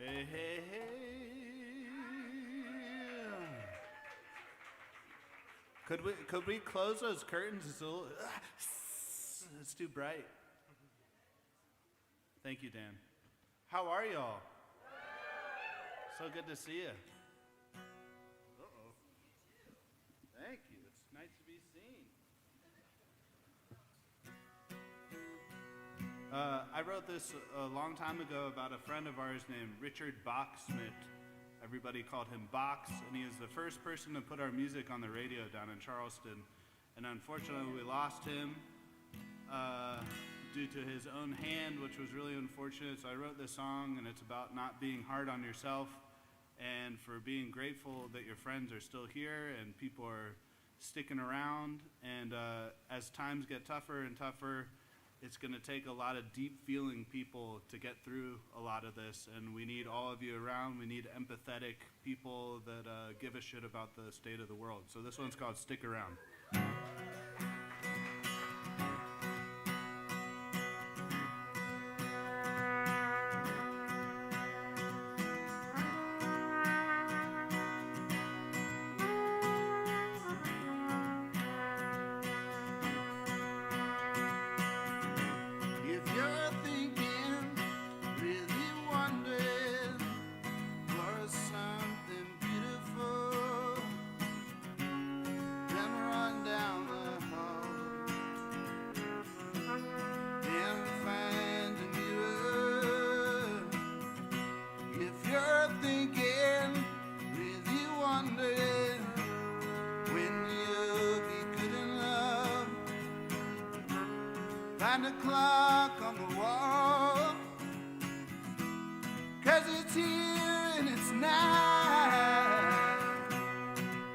Hey, hey, hey. Could we close those curtains? It's too bright. Thank you, Dan. How are y'all? So good to see you. Uh-oh. Thank you. It's nice to be seen. I wrote this a long time ago about a friend of ours named Richard Bachschmidt. Everybody called him Box, and he is the first person to put our music on the radio down in Charleston. And unfortunately, we lost him due to his own hand, which was really unfortunate. So I wrote this song, and it's about not being hard on yourself and for being grateful that your friends are still here and people are sticking around. And as times get tougher and tougher, it's going to take a lot of deep feeling people to get through a lot of this, and we need all of you around. We need empathetic people that give a shit about the state of the world. So this one's called Stick Around. Find a clock on the wall, 'cause it's here and it's now.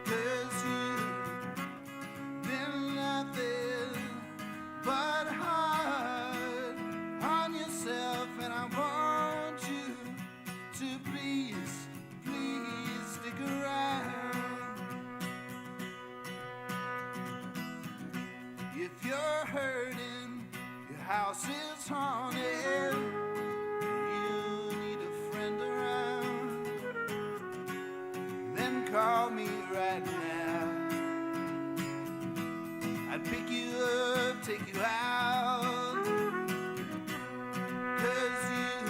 'Cause you've been nothing but hard on yourself, and I want you to please, please stick around. If you're hurting, house is haunted, you need a friend around, then call me right now. I'd pick you up, take you out, 'cause you've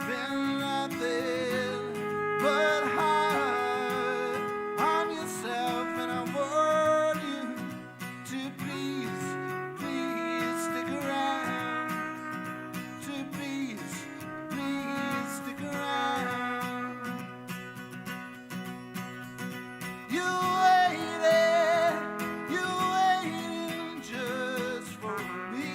been nothing but hard on yourself, and I want you to please stick around, to please stick around. You waited just for me.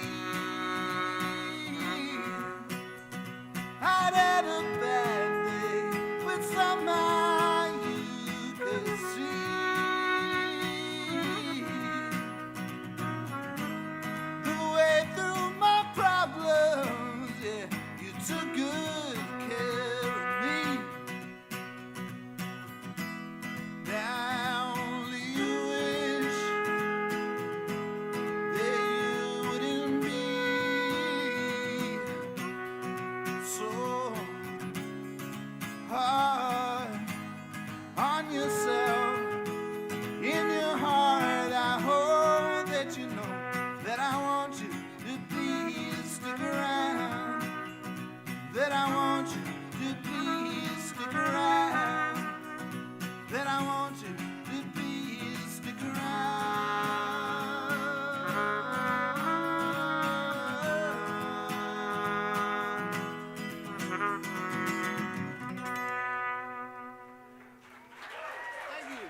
I'd had a bad day with someone you could see. The way through my problems, yeah, you took good care of me. Now only you wish that you wouldn't be so hard on yourself. In your heart, I hope that you know that I want you to please stick around, that I want you to please stick around, that I want you to please stick Thank you.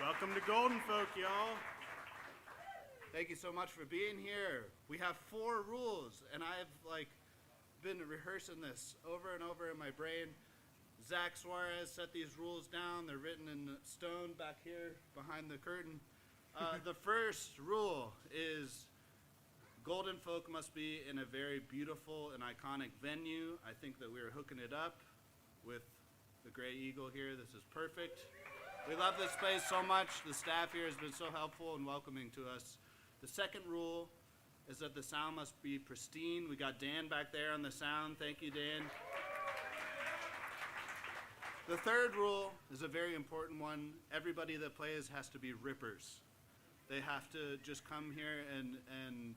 Welcome to Golden Folk, y'all. Thank you so much for being here. We have 4 rules, and I've been rehearsing this over and over in my brain. Zach Suarez set these rules down. They're written in stone back here behind the curtain. The first rule is Golden Folk must be in a very beautiful and iconic venue. I think that we're hooking it up with the Gray Eagle here. This is perfect. We love this place so much. The staff here has been so helpful and welcoming to us. The second rule is that the sound must be pristine. We got Dan back there on the sound. Thank you, Dan. The third rule is a very important one. Everybody that plays has to be rippers. They have to just come here and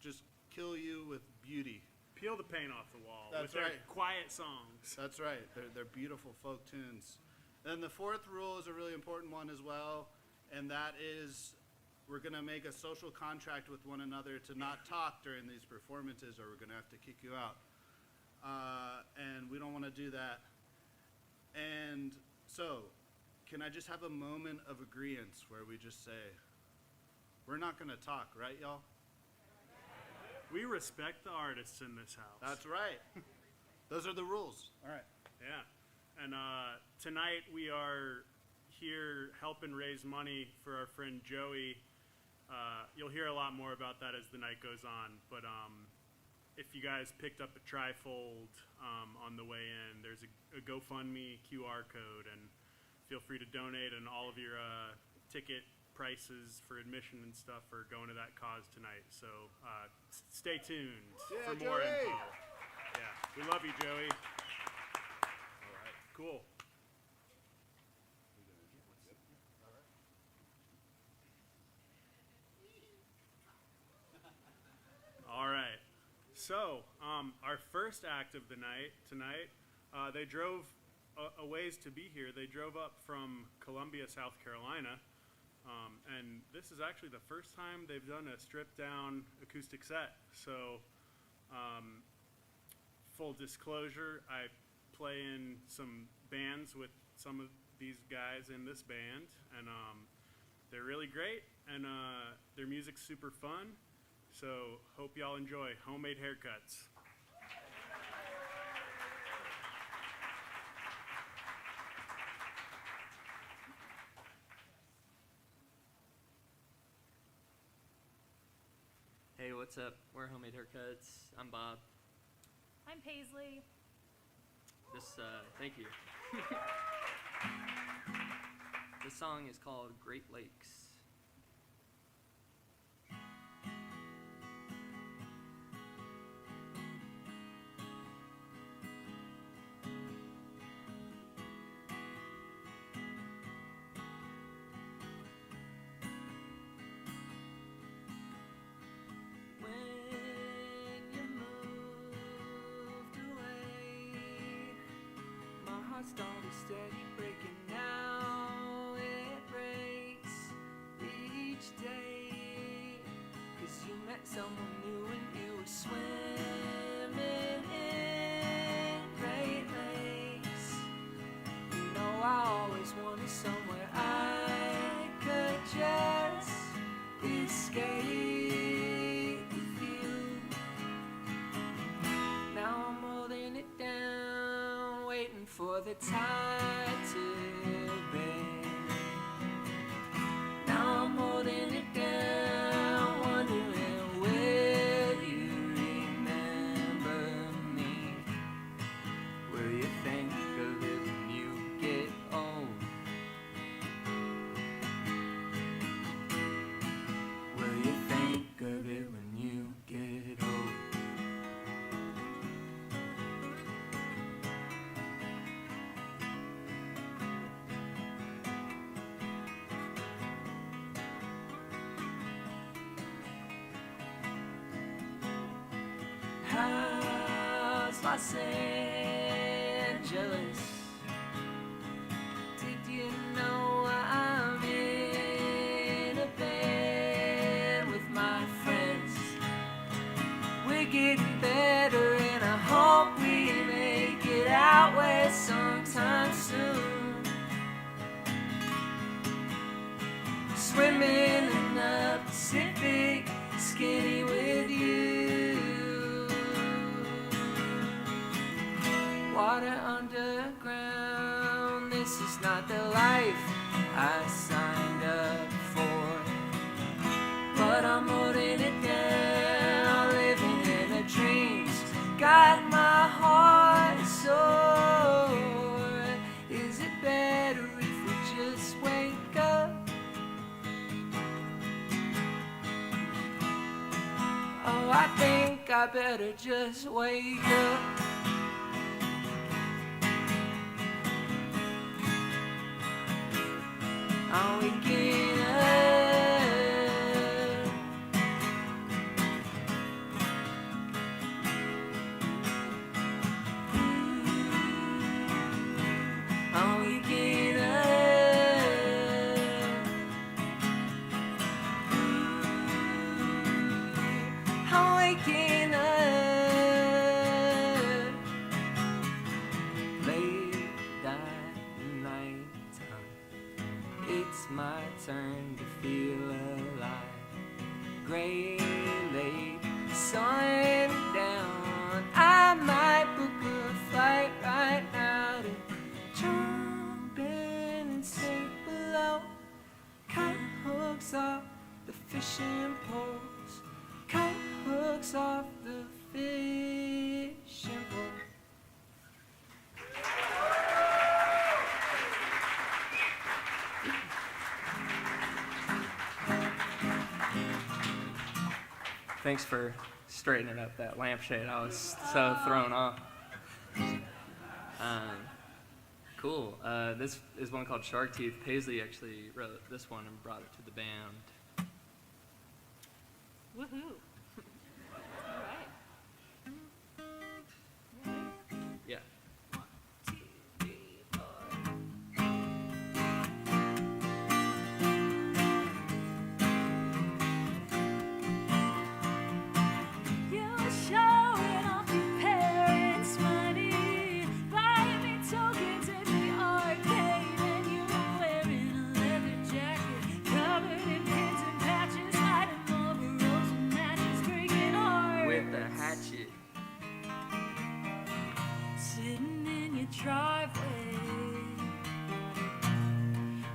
just kill you with beauty. Peel the paint off the wall. That's with right. Their quiet songs. That's right. They're beautiful folk tunes. Then the fourth rule is a really important one as well, and that is we're going to make a social contract with one another to not talk during these performances, or we're going to have to kick you out. And we don't want to do that. And so, can I just have a moment of agreement where we just say, we're not going to talk, right, y'all? We respect the artists in this house. That's right. Those are the rules. All right. Yeah. And tonight we are here helping raise money for our friend Joey. You'll hear a lot more about that as the night goes on. But if you guys picked up a trifold on the way in, there's a GoFundMe QR code, and feel free to donate, and all of your ticket prices for admission and stuff are going to that cause tonight. So stay tuned for more Joey. info. Yeah, we love you, Joey. All right, cool. All right. So our first act of the night tonight, they drove a ways to be here. They drove up from Columbia, South Carolina. And this is actually the first time they've done a stripped-down acoustic set. So, full disclosure, I play in some bands with some of these guys in this band, and they're really great, and their music's super fun. So, hope y'all enjoy Homemade Haircuts. Hey, what's up? We're Homemade Haircuts. I'm Bob. I'm Paisley. Thank you. This song is called Great Lakes. Started steady breaking, now it breaks each day. 'Cause you met someone new and you were swimming in Great Lakes. You know I always wanted somewhere I could just escape with you. Now I'm holding it down, waiting for the tide to bend. Now I'm holding it down, wondering, will you remember me? Will you think of it when you get old? Will you think of it when you get old? How's Los Angeles? Did you know I'm in a band with my friends? We're getting better and I hope we make it out west sometime soon. Swimming in the Pacific, skinny with you. Water underground, this is not the life I signed up for. But I'm holding it down, living in the dreams, got my heart sore. Is it better if we just wake up? I think I better just wake up. I'm waking up. I'm waking up. I'm waking up. Late at night time, it's my turn to feel alive. Gray lake, sun down. I might book a flight right now to jump in and sink below. Kite hooks off the fishing poles. Kite hooks off the fishing poles. Thanks for straightening up that lampshade. I was so thrown off. Cool. This is one called Shark Teeth. Paisley actually wrote this one and brought it to the band. Woohoo. All right. Yeah. You're showing off your parents' money, buying me tokens at the arcade, and you're wearing a leather jacket covered in pins and patches, hiding overalls and matches, breaking hearts. With the hatchet. Sitting in your driveway,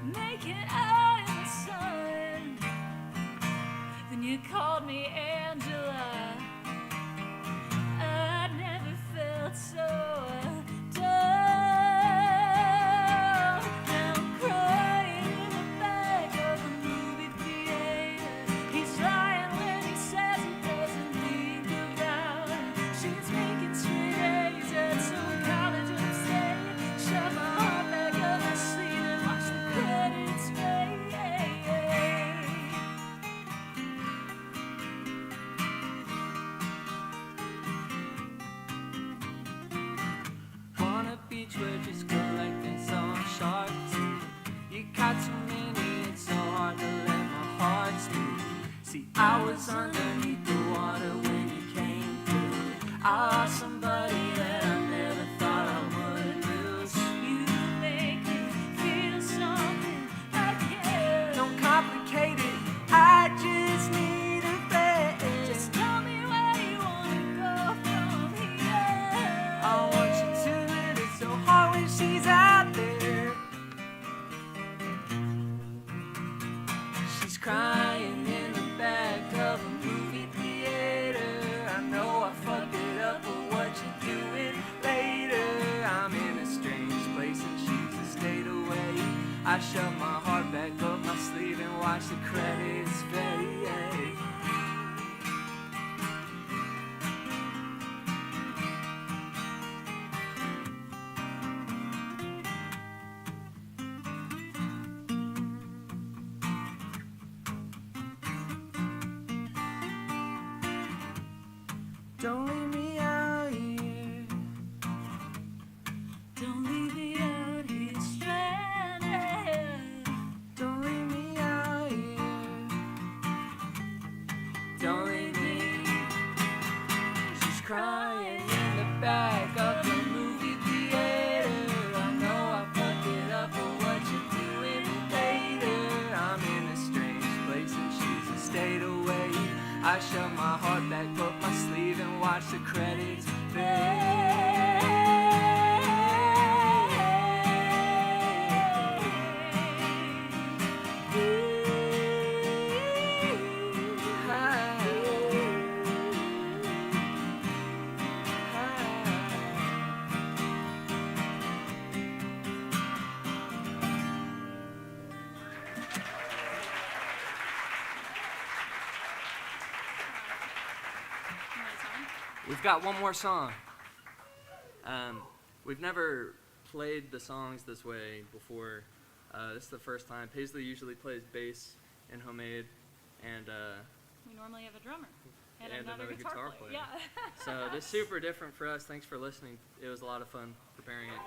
making eye in the sun. Then you called me Angela. I never felt so dumb. Now I'm crying in the back of a movie theater. He's lying when he says he doesn't think about her. She's making straight A's at some college upstate. Shove my heart back up my sleeve and watch the credits fade. On a beach we're just collecting some shark teeth. You caught so many, it's so hard to let my heart speak. See, I was underneath the water when you came through. I lost somebody that I never thought I would lose. You make me feel something I can't. Don't complicate it, I just need a bed. Just tell me where you wanna go from here. I want you to, but it's so hard when she's out there. She's crying in the back of a movie theater. I know I fucked it up, but what you doing later? I'm in a strange place and she's a state away. I shove my heart back up my sleeve and watch the credits fade. Don't leave me out here. Don't leave me out here stranded. Don't leave me out here. Don't leave me. She's crying in the back of the movie theater. I know I fucked it up, but what you doing later? I'm in a strange place and she's a state away. I shove my heart back up my sleeve and watch the credits We've got one more song. We've never played the songs this way before. This is the first time. Paisley usually plays bass in Homemade, and We normally have a drummer and, And another another guitar guitar player. player. Yeah. so this is super different for us. Thanks for listening. It was a lot of fun preparing it.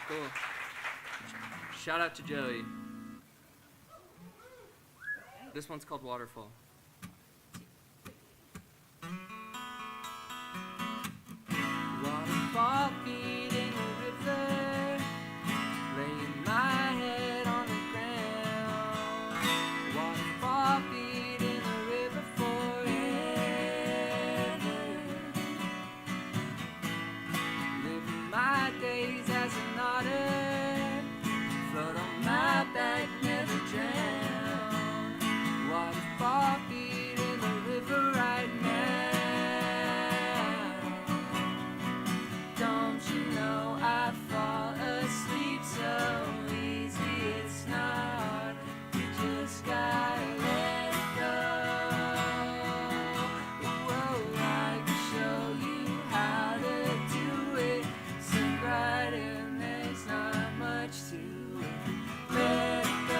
Cool. Shout out to Joey. This one's called Waterfall. Waterfall feeding the river, laying my head on the ground. Waterfall feeding the river forever, living my days as an otter, float on my back, never drown. Waterfall feeding the river right now. Don't you know I fall asleep so easy? It's not. You just gotta let it go. Whoa, I can show you how to do it. Sink right in, there's not much to it. Let it go.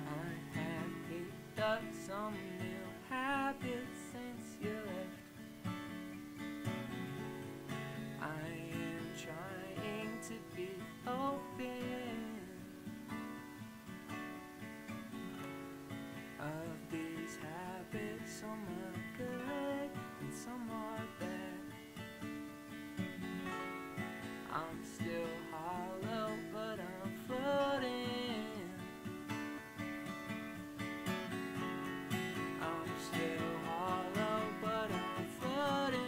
I have picked up some new habits since you left. I am trying to be open. Of these habits, some are good and some are bad. I'm still hollow, but I'm floating. I'm still hollow, but I'm floating.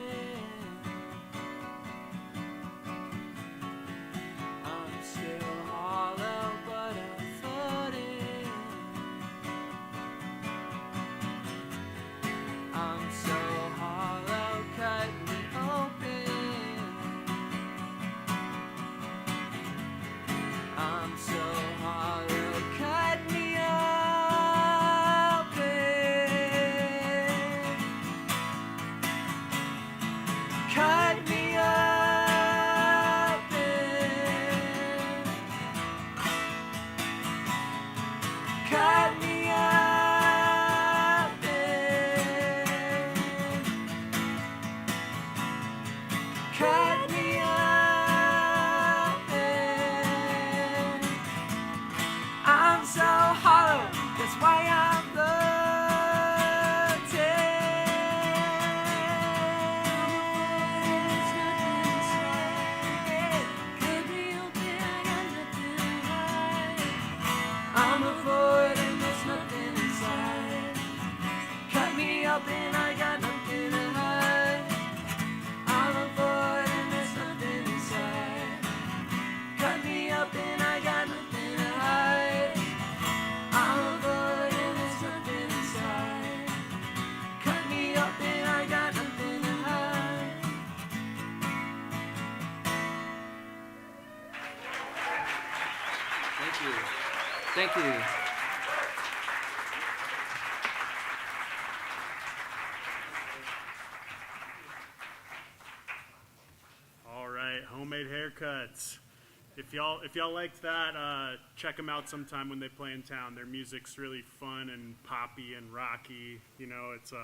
I'm still hollow, but I'm floating. I'm so hollow, cut me open. I'm so hollow, cut me open. Cut me open. Cut me open. Cut me open. I'm so hollow, that's why I'm I'm a void and there's nothing inside. Cut me open, I got nothing to hide. I'm a void and there's nothing inside. Cut me open, I got nothing to hide. I'm a void and there's nothing inside. Cut me open, I got nothing to hide. Thank you. Thank you. All right, Homemade Haircuts. If y'all liked that, check them out sometime when they play in town. Their music's really fun and poppy and rocky. You know, it's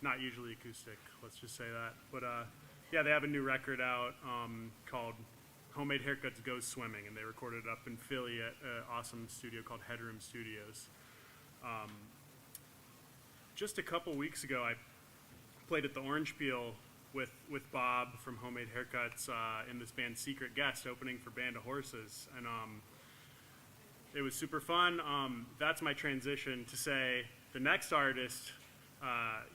not usually acoustic. Let's just say that. But yeah, they have a new record out called Homemade Haircuts Go Swimming, and they recorded it up in Philly at an awesome studio called Headroom Studios. Just a couple weeks ago, I played at the Orange Peel with Bob from Homemade Haircuts in this band Secret Guest opening for Band of Horses, and it was super fun. That's my transition to say the next artist,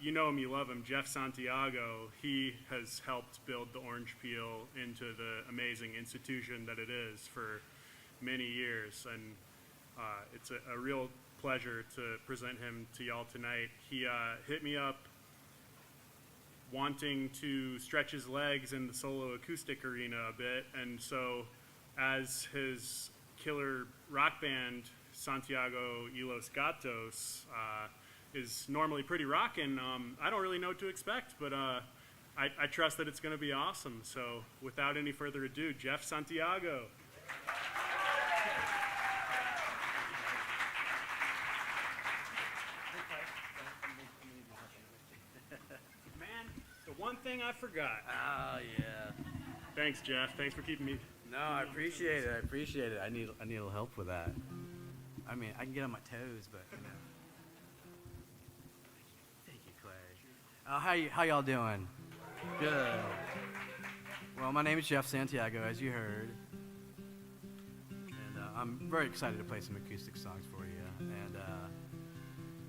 you know him, you love him, Jeff Santiago. He has helped build the Orange Peel into the amazing institution that it is for many years, and it's a real pleasure to present him to y'all tonight. He hit me up wanting to stretch his legs in the solo acoustic arena a bit, and so as his killer rock band, Santiago y los Gatos, is normally pretty rockin', I don't really know what to expect, but I trust that it's going to be awesome. So without any further ado, Jeff Santiago. Man, the one thing I forgot. Oh yeah. Thanks, Jeff. Thanks for keeping me. No, I appreciate it. I appreciate it. I need a little help with that. I mean, I can get on my toes, but you know. Thank you, Clay. How y'all doing? Good. Well, my name is Jeff Santiago, as you heard, and I'm very excited to play some acoustic songs for you. And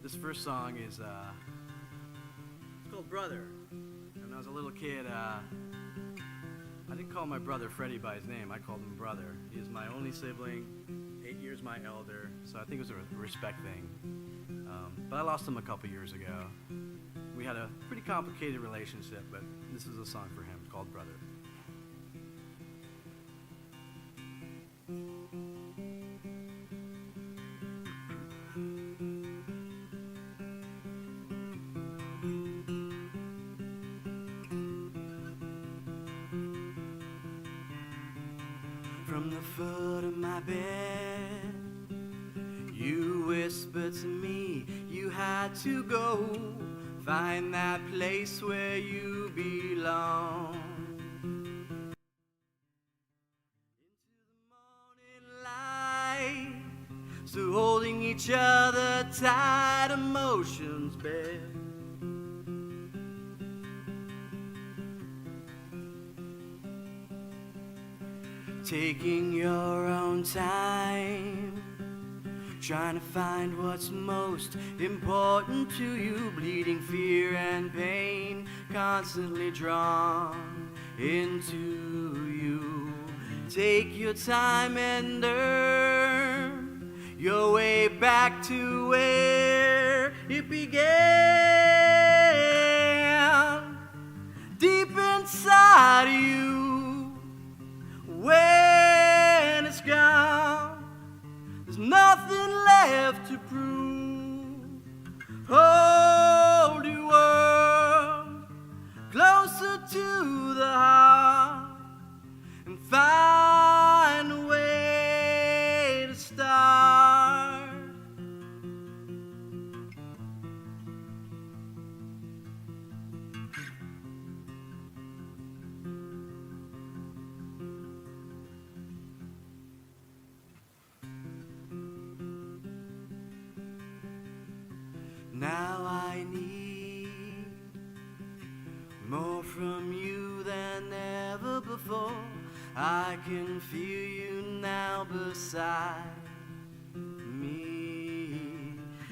this first song is it's called Brother. And when I was a little kid, I didn't call my brother Freddie by his name. I called him Brother. He is my only sibling, 8 years my elder, so I think it was a respect thing. But I lost him a couple years ago. We had a pretty complicated relationship, but this is a song for him called Brother. From the foot of my bed, you whispered to me you had to go find that place where you belong. Into the morning light, so holding each other tight, emotions bare. Taking your own time, trying to find what's most important to you, bleeding fear and pain, constantly drawn into you. Take your time and earn your way back to where it began, deep inside you. When it's gone, there's nothing left to prove. Hold your world closer to the heart and find a way to start. Now I need more from you than ever before. I can feel you now beside me.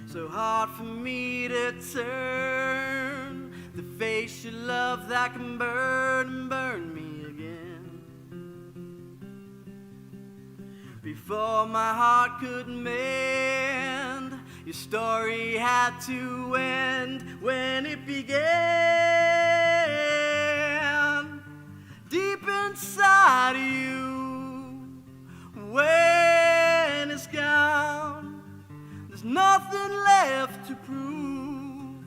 So hard for me to turn the face you love that can burn and burn me again. Before my heart could mend, your story had to end when it began, deep inside you. When it's gone, there's nothing left to prove.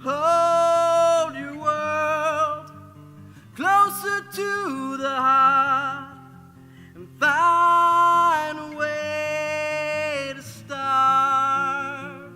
Hold your world closer to the heart and find a way to start.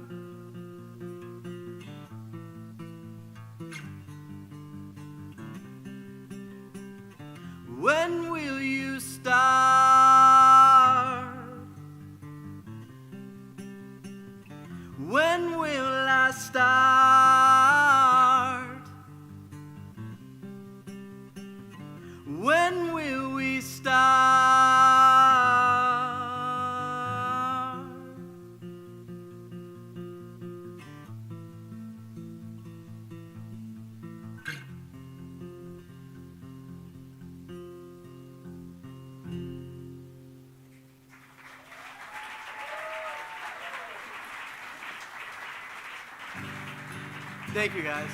Thank you, guys.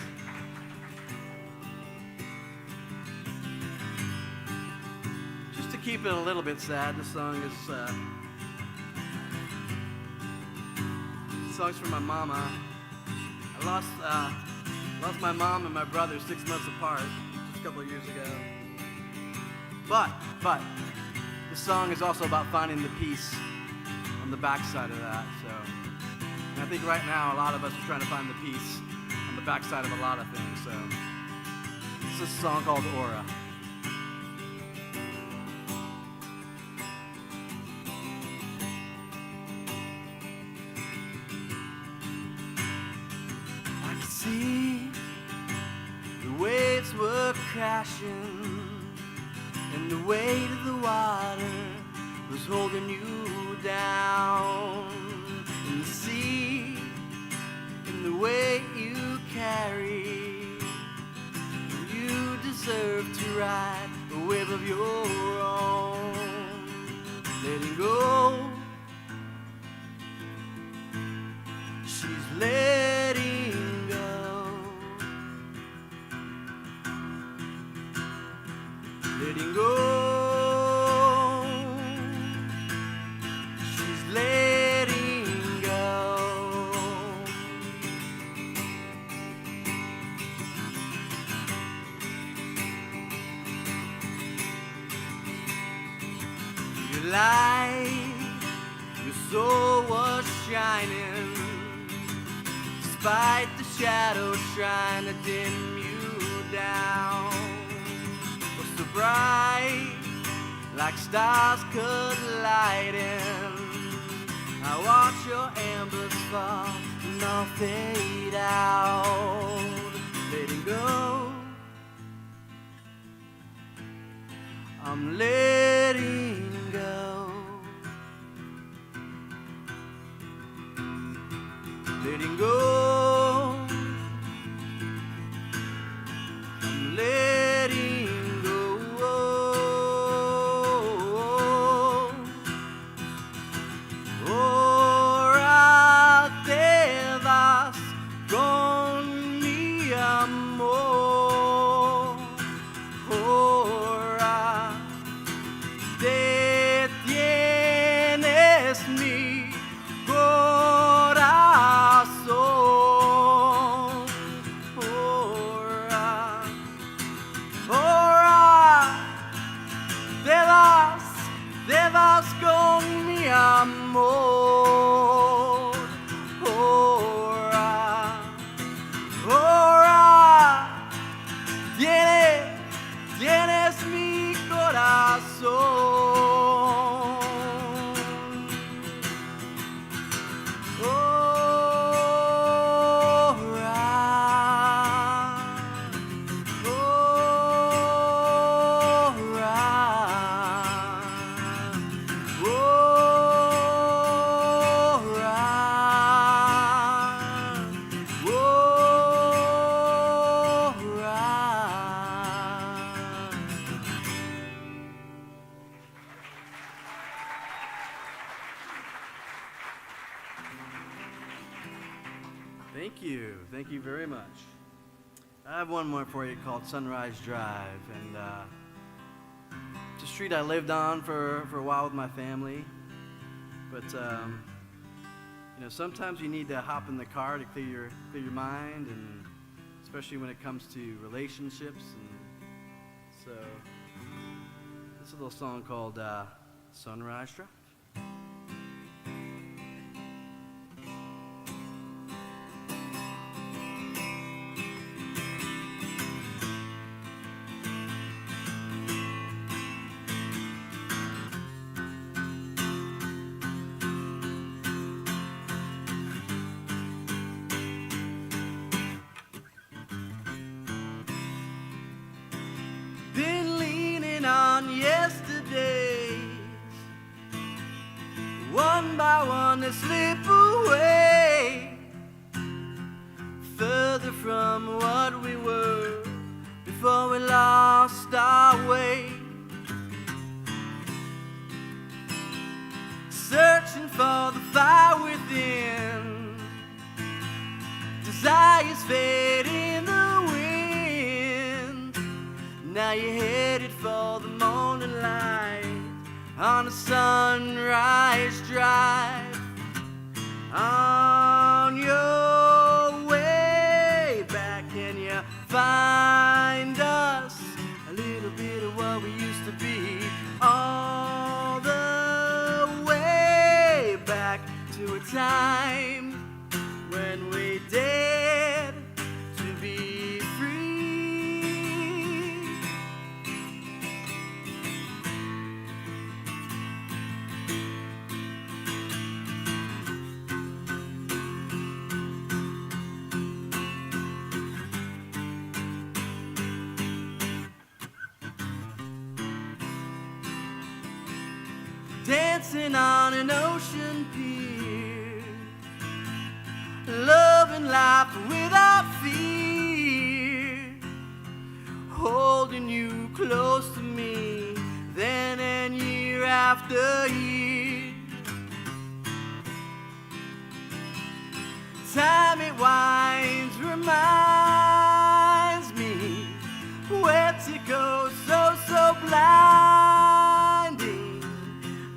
Just to keep it a little bit sad, this song is song's for my mama. I lost my mom and my brother 6 months apart just a couple of years ago. But this song is also about finding the peace on the backside of that. So, and I think right now a lot of us are trying to find the peace on the backside of a lot of things. So, this is a song called Aura. I could see the waves were crashing, and the weight of the water was holding you down. And the sea, and the way you carry, you deserve to ride a wave of your own. Letting go, she's letting go. Letting go, she's letting go. Your light, your soul was shining, despite the shadows trying to dim you down. So bright, like stars colliding, I watch your embers fall and all fade out. Letting go, I'm letting go. Letting go, I'm letting go. Ora te vas con mi amor. Ora detienes mi corazón. Ora, ora, te vas con mi amor. Ora, ora, tienes mi corazón. Thank you very much. I have one more for you called Sunrise Drive, and it's a street I lived on for a while with my family, but sometimes you need to hop in the car to clear your mind, and especially when it comes to relationships, and so this is a little song called Sunrise Drive. Been leaning on yesterdays, one by one they slip away, further from what we were before we lost our way. Searching for the fire within, Desires fade in the wind. Now you're headed for the morning light on a sunrise drive. On your way back, can you find us a little bit of what we used to be? All the way back to a time when we dared to be free. Dancing on an ocean pier, loving life without fear, holding you close to me, then and year after year. Time it winds reminds me where to go, so blinding.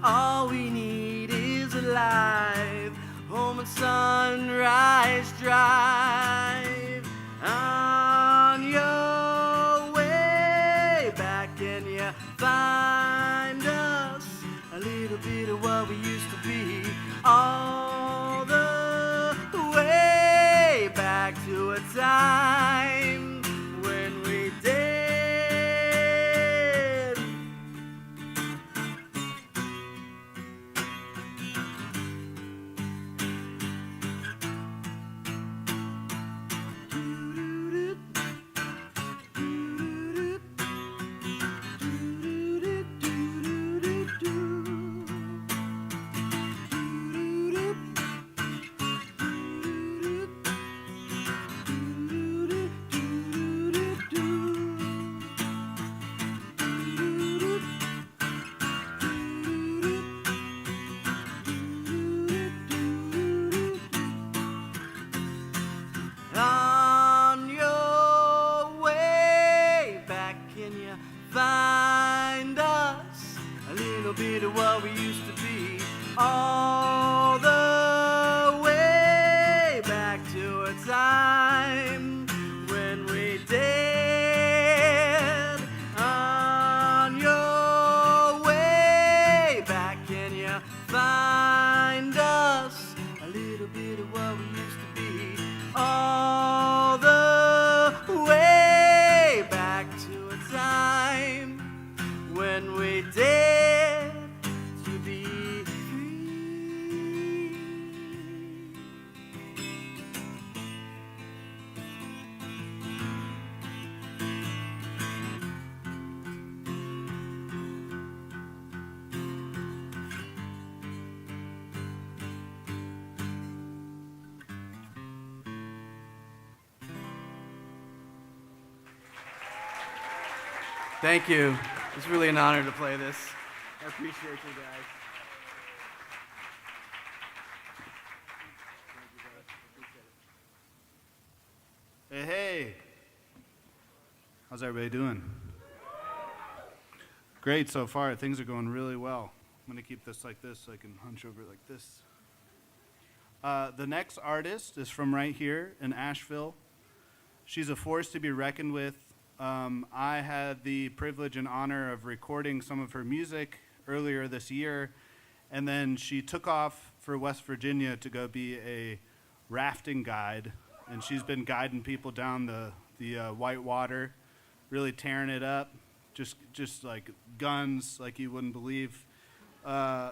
All we need is a life, home and sunrise drive. On your way back, can you find us a little bit of what we used to be? All the way back to a time when we dared. On your way back, can you find us a little bit of what we used to be? All the way back to a time when we dared. On your way back, can you find us a little bit of what we used to be? All the way back to a time when we dared to be free. Thank you. It's really an honor to play this. I appreciate you guys. Hey, hey. How's everybody doing? Great so far. Things are going really well. I'm going to keep this like this so I can hunch over like this. The next artist is from right here in Asheville. She's a force to be reckoned with. I had the privilege and honor of recording some of her music earlier this year, and then she took off for West Virginia to go be a rafting guide, and she's been guiding people down the white water, really tearing it up, just like guns like you wouldn't believe. I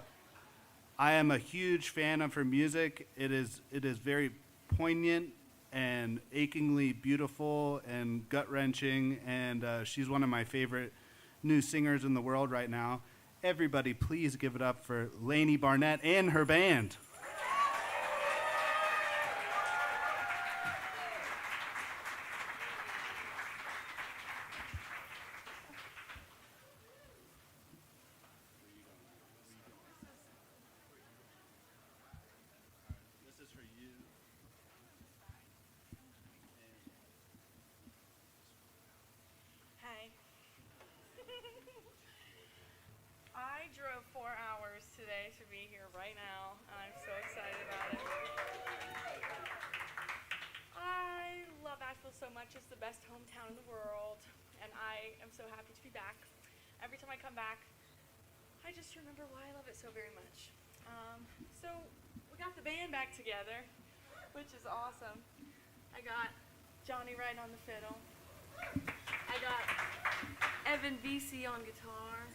am a huge fan of her music. It is very poignant and achingly beautiful and gut-wrenching, and she's one of my favorite new singers in the world right now. Everybody please give it up for Lainey Barnett and her band. This is for you. to be here right now. I'm so excited about it. I love Asheville so much. It's the best hometown in the world, and I am so happy to be back. Every time I come back, I just remember why I love it so very much. So we got the band back together, which is awesome. I got Johnny Wright on the fiddle. I got Evan VC on guitar.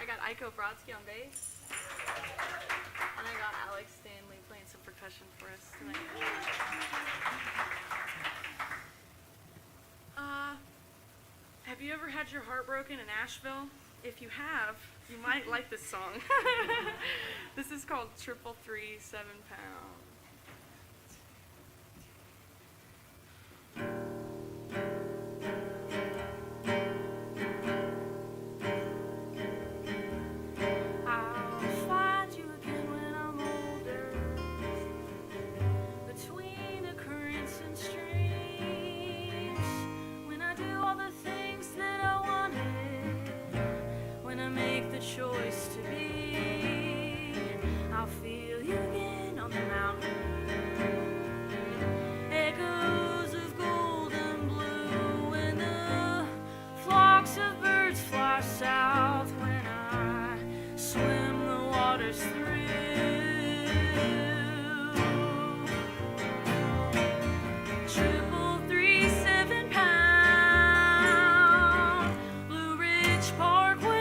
I got Iko Brodsky on bass. And I got Alex Stanley playing some percussion for us tonight. Have you ever had your heart broken in Asheville? If you have, you might like this song. This is called 333 7 Pound. Choice to be, I'll feel you again on the mountain. Echoes of gold and blue when the flocks of birds fly south. When I swim the waters through. 333 7 Pound, Blue Ridge Parkway.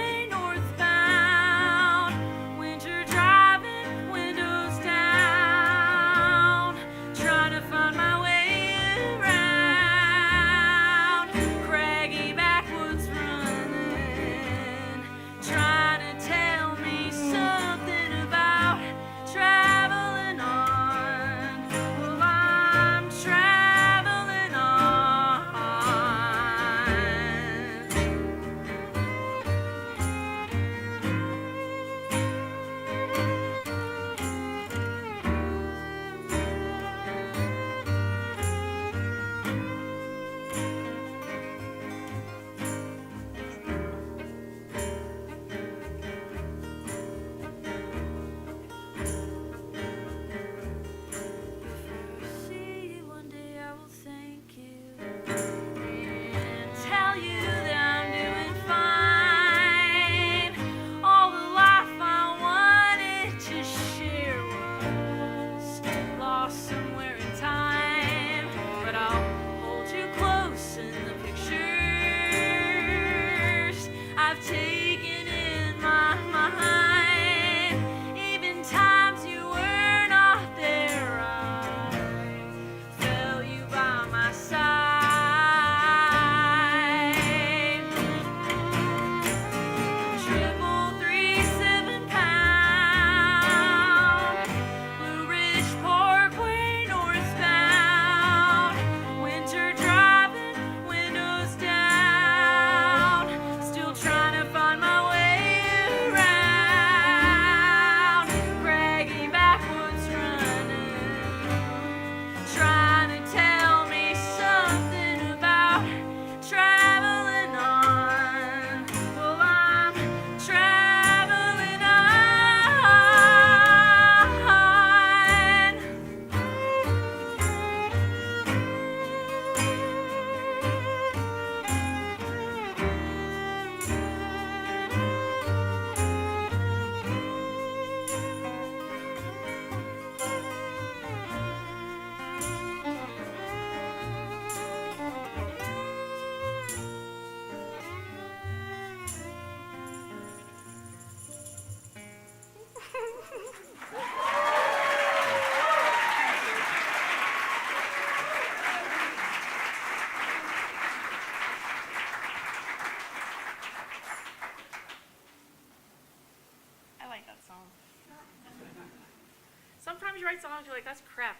Sometimes you write songs, you're like, that's crap.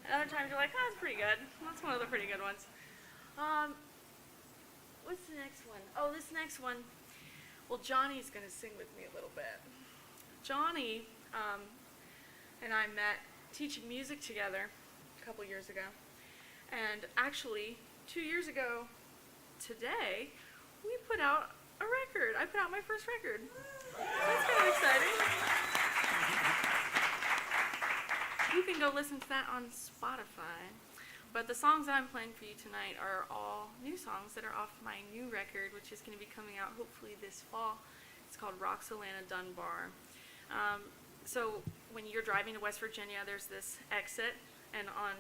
And other times you're like, oh, that's pretty good. That's one of the pretty good ones. What's the next one? Oh, this next one. Well, Johnny's going to sing with me a little bit. Johnny and I met teaching music together a couple years ago. And actually, 2 years ago today, we put out a record. I put out my first record. That's kind of exciting. You can go listen to that on Spotify. But the songs that I'm playing for you tonight are all new songs that are off my new record, which is going to be coming out hopefully this fall. It's called Roxalana Dunbar. So when you're driving to West Virginia, there's this exit, and on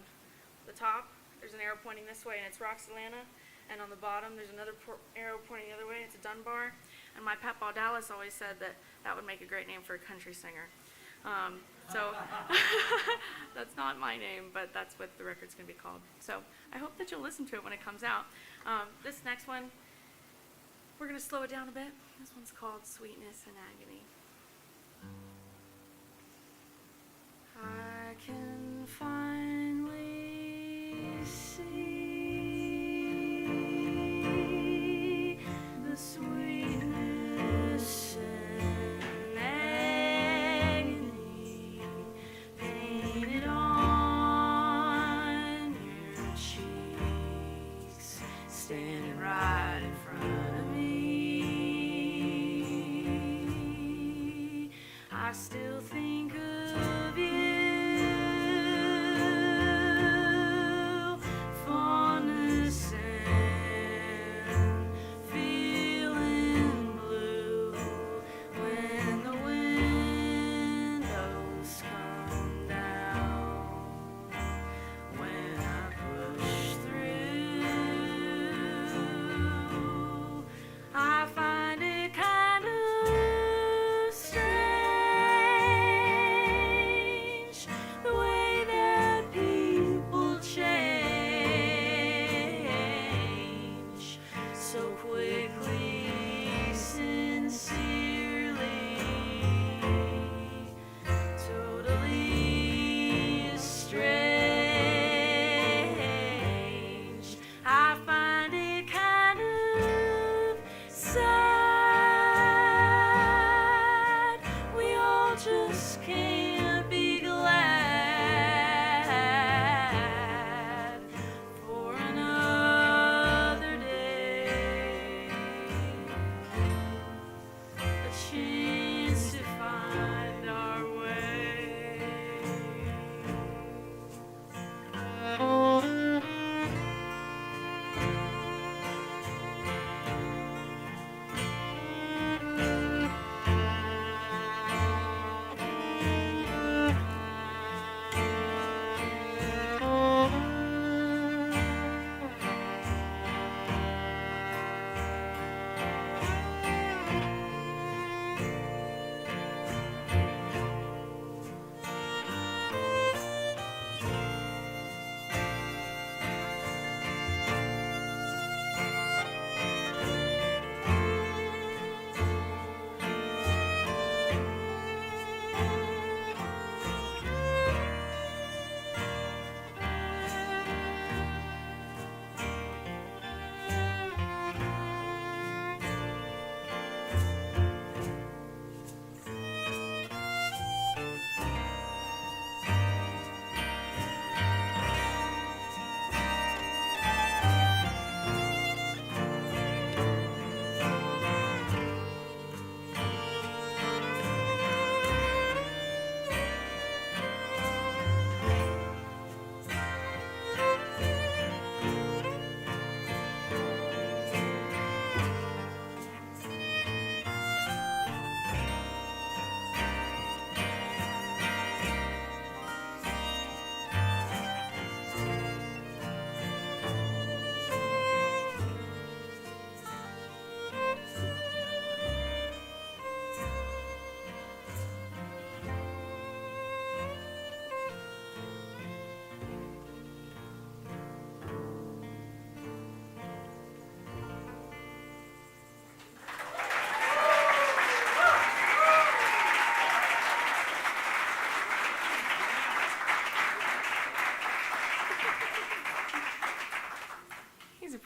the top, there's an arrow pointing this way, and it's Roxalana. And on the bottom, there's another arrow pointing the other way, it's a Dunbar. And my Papa Dallas always said that that would make a great name for a country singer. So that's not my name, but that's what the record's going to be called. So I hope that you'll listen to it when it comes out. This next one, we're going to slow it down a bit. This one's called Sweetness and Agony. I can finally see the sweetness and agony painted on your cheeks, standing right in front of me. I still think of you.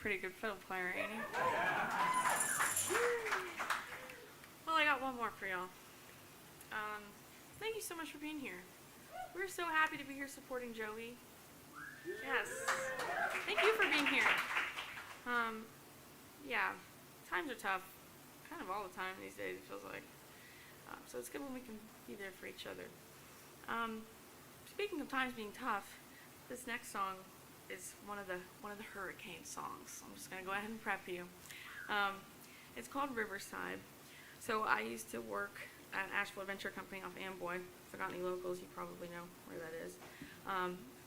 Pretty good fiddle player, ain't he? Well, I got one more for y'all. Thank you so much for being here. We're so happy to be here supporting Joey. Yes. Thank you for being here. Yeah, times are tough. Kind of all the time these days, it feels like. So it's good when we can be there for each other. Speaking of times being tough, this next song is one of the hurricane songs. I'm just gonna go ahead and prep you. It's called Riverside. So I used to work at Asheville Adventure Company off Amboy. If I got any locals, you probably know where that is.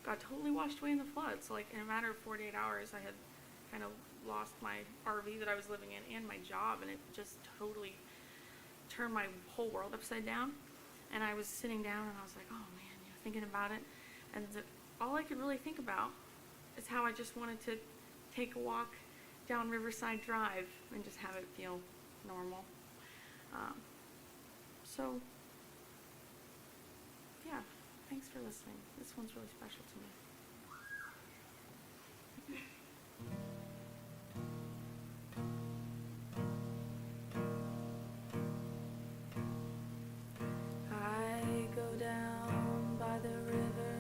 Got totally washed away in the flood. So like in a matter of 48 hours, I had kind of lost my RV that I was living in and my job, and it just totally turned my whole world upside down. And I was sitting down and I was like, oh man, thinking about it. And all I could really think about is how I just wanted to take a walk down Riverside Drive and just have it feel normal. So, yeah, thanks for listening. This one's really special to me. I go down by the river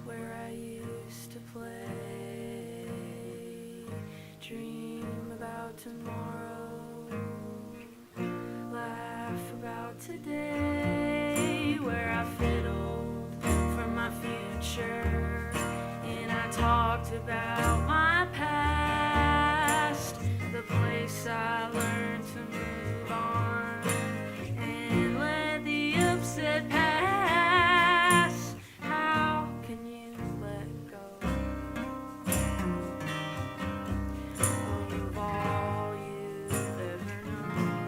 where I used to play, dream about tomorrow, laugh about today, where I fiddled for my future, and I talked about my past, the place I learned to move on and let the upset pass. How can you let go of all you've ever known?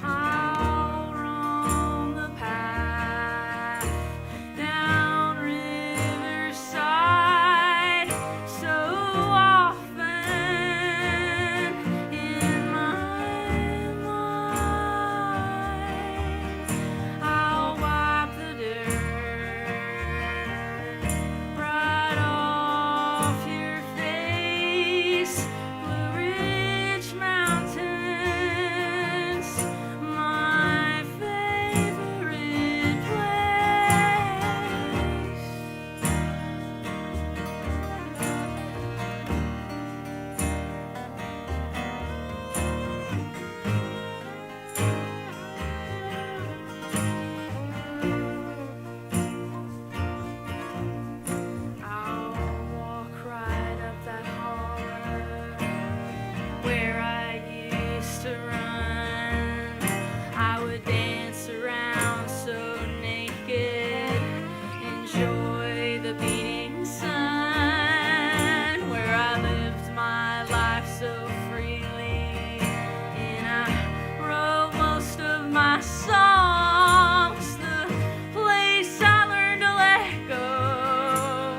I'll roam the path down Riverside so often in my mind. I'll wipe the dirt right off your face. Blue Ridge Mountains, my favorite place. I'll walk right up that holler where I used to run. I would dance around so naked, enjoy the beating sun, where I lived my life so freely, and I wrote most of my songs. The place I learned to let go,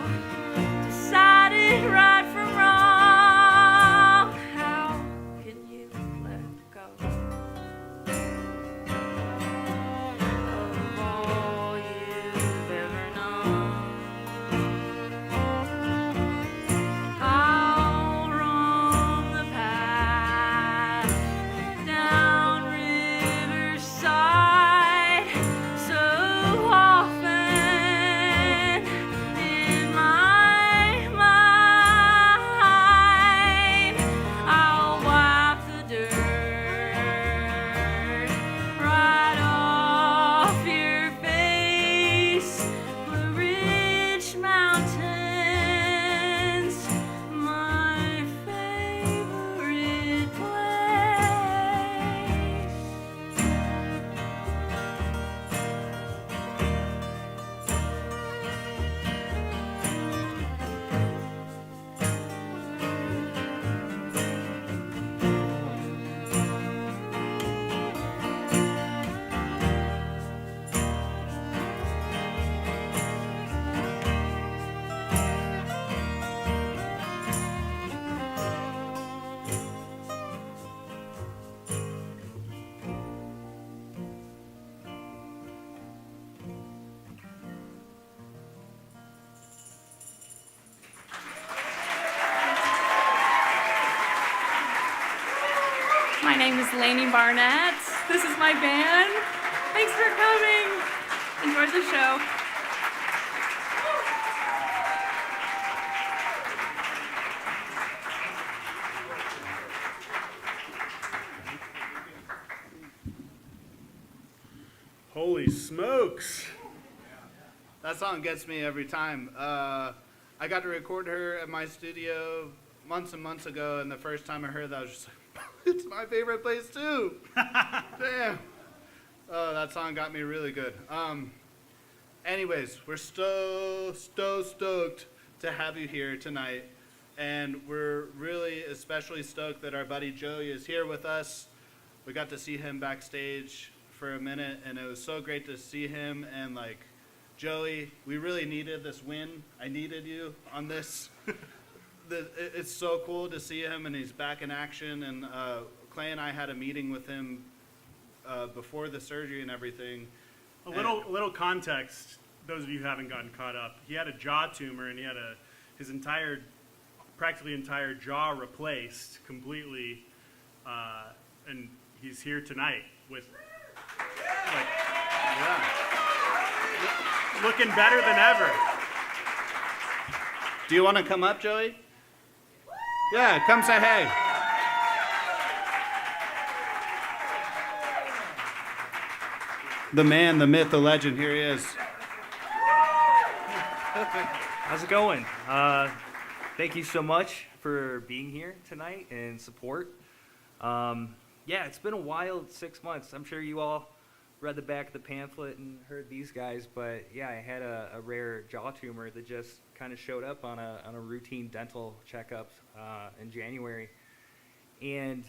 decided right from wrong. How can you let go of all you've ever known? I'll roam the path down Riverside so often in my mind. I'll wipe the dirt right off your face. Blue Ridge Mountains, my favorite place. My name is Lainey Barnett. This is my band. Thanks for coming. Enjoy the show. That song gets me every time. I got to record her at my studio months and months ago, and the first time I heard that, I was just like, it's my favorite place too. Damn. Oh, that song got me really good. Anyways, we're stoked to have you here tonight. And we're really especially stoked that our buddy Joey is here with us. We got to see him backstage for a minute, and it was so great to see him. And like, Joey, we really needed this win. I needed you on this. It's so cool to see him, and he's back in action. And Clay and I had a meeting with him before the surgery and everything. A little context, those of you who haven't gotten caught up. He had a jaw tumor, and he had his practically entire jaw replaced completely, and he's here tonight with, like, looking better than ever. Do you want to come up, Joey? Yeah, come say hey. The man, the myth, the legend, here he is. How's it going? Thank you so much for being here tonight and support. Yeah, it's been a wild 6 months. I'm sure you all read the back of the pamphlet and heard these guys, but yeah, I had a rare jaw tumor that just kind of showed up on a routine dental checkup in January. And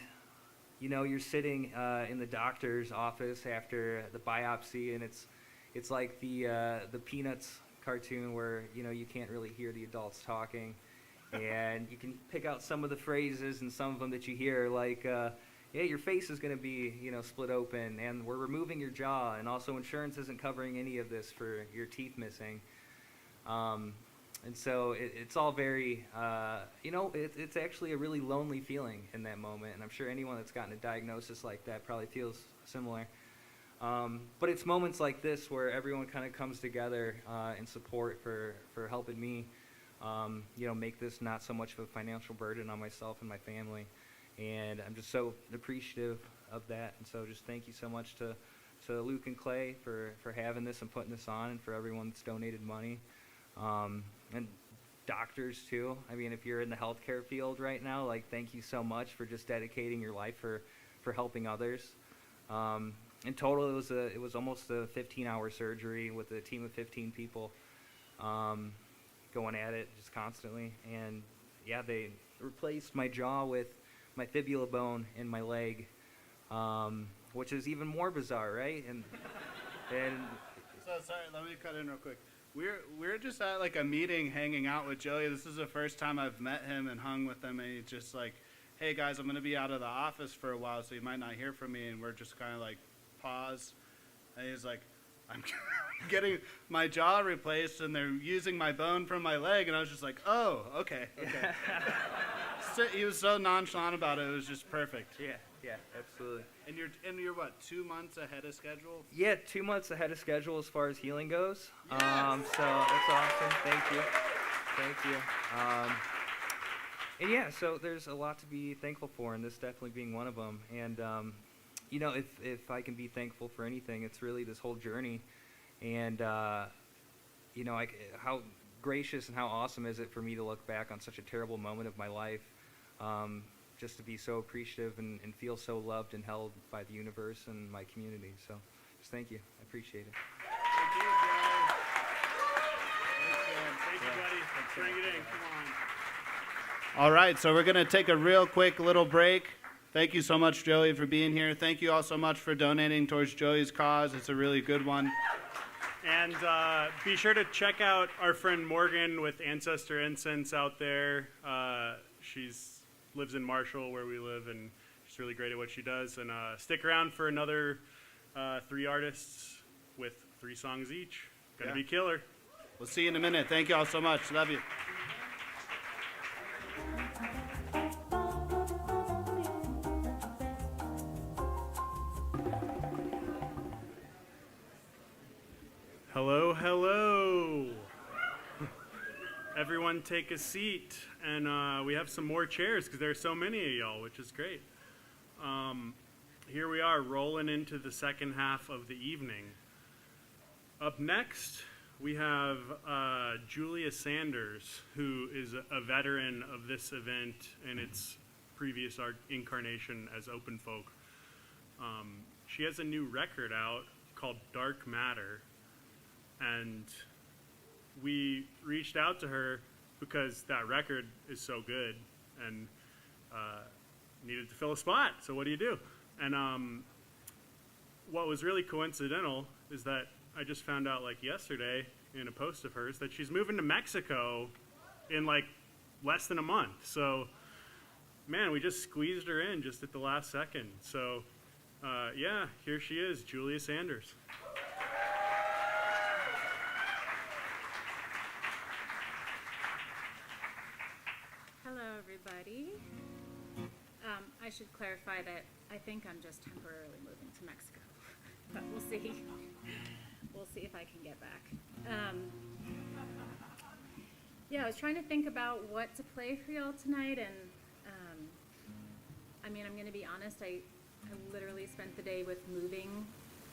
you know, you're sitting in the doctor's office after the biopsy, and it's like the Peanuts cartoon where, you know, you can't really hear the adults talking, and you can pick out some of the phrases and some of them that you hear, like, yeah, your face is going to be, you know, split open, and we're removing your jaw, and also insurance isn't covering any of this for your teeth missing. And so it's all very, you know, it's actually a really lonely feeling in that moment, and I'm sure anyone that's gotten a diagnosis like that probably feels similar. But it's moments like this where everyone kind of comes together in support for helping me, you know, make this not so much of a financial burden on myself and my family. And I'm just so appreciative of that. And so just thank you so much to Luke and Clay for having this and putting this on, and for everyone that's donated money. And doctors too. I mean, if you're in the healthcare field right now, like, thank you so much for just dedicating your life for helping others. In total, it was almost a 15-hour surgery with a team of 15 people, going at it just constantly. And yeah, they replaced my jaw with my fibula bone in my leg, which is even more bizarre, right? And So sorry, let me cut in real quick. We're just at like a meeting hanging out with Joey. This is the first time I've met him and hung with him, and he's just like, hey guys, I'm gonna be out of the office for a while, so you might not hear from me. And we're just kind of like, pause, and he's like, I'm getting my jaw replaced, and they're using my bone from my leg. And I was just like, oh, okay. So he was so nonchalant about it. It was just perfect. Yeah, absolutely. And you're what, 2 months ahead of schedule? Yeah, 2 months ahead of schedule as far as healing goes. So that's awesome. Thank you. And yeah, so there's a lot to be thankful for, and this definitely being one of them. And you know, if I can be thankful for anything, it's really this whole journey. And you know, how gracious and how awesome is it for me to look back on such a terrible moment of my life, just to be so appreciative and feel so loved and held by the universe and my community. So just thank you. I appreciate it. Thank you, Joe. Thank you, buddy. Bring it in. Come on. All right, so we're going to take a real quick little break. Thank you so much, Joey, for being here. Thank you all so much for donating towards Joey's cause. It's a really good one. And be sure to check out our friend Morgan with Ancestor Incense out there. She lives in Marshall, where we live, and she's really great at what she does. And stick around for another 3 artists with 3 songs each. Gonna be killer. We'll see you in a minute. Thank you all so much. Love you. Hello, hello. Everyone take a seat, and we have some more chairs because there are so many of y'all, which is great. Here we are rolling into the second half of the evening. Up next, we have Julia Sanders, who is a veteran of this event and its previous incarnation as Open Folk. She has a new record out called Dark Matter, and we reached out to her because that record is so good and needed to fill a spot. So what do you do? And what was really coincidental is that I just found out like yesterday in a post of hers that she's moving to Mexico in like less than a month. So man, we just squeezed her in just at the last second. So yeah, here she is, Julia Sanders. Hello, everybody. I should clarify that I think I'm just temporarily moving to Mexico, but we'll see. We'll see if I can get back. Yeah, I was trying to think about what to play for y'all tonight, and I mean, I'm going to be honest, I literally spent the day with moving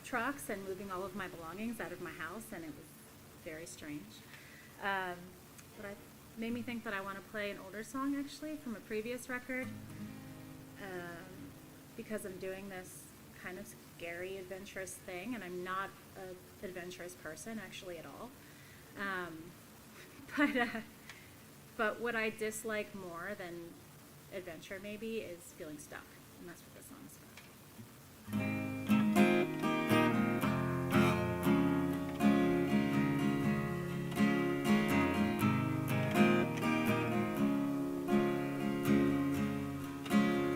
trucks and moving all of my belongings out of my house, and it was very strange. But it made me think that I want to play an older song, actually, from a previous record, because I'm doing this kind of scary, adventurous thing, and I'm not an adventurous person, actually, at all. But what I dislike more than adventure, maybe, is feeling stuck, and that's what this song is about.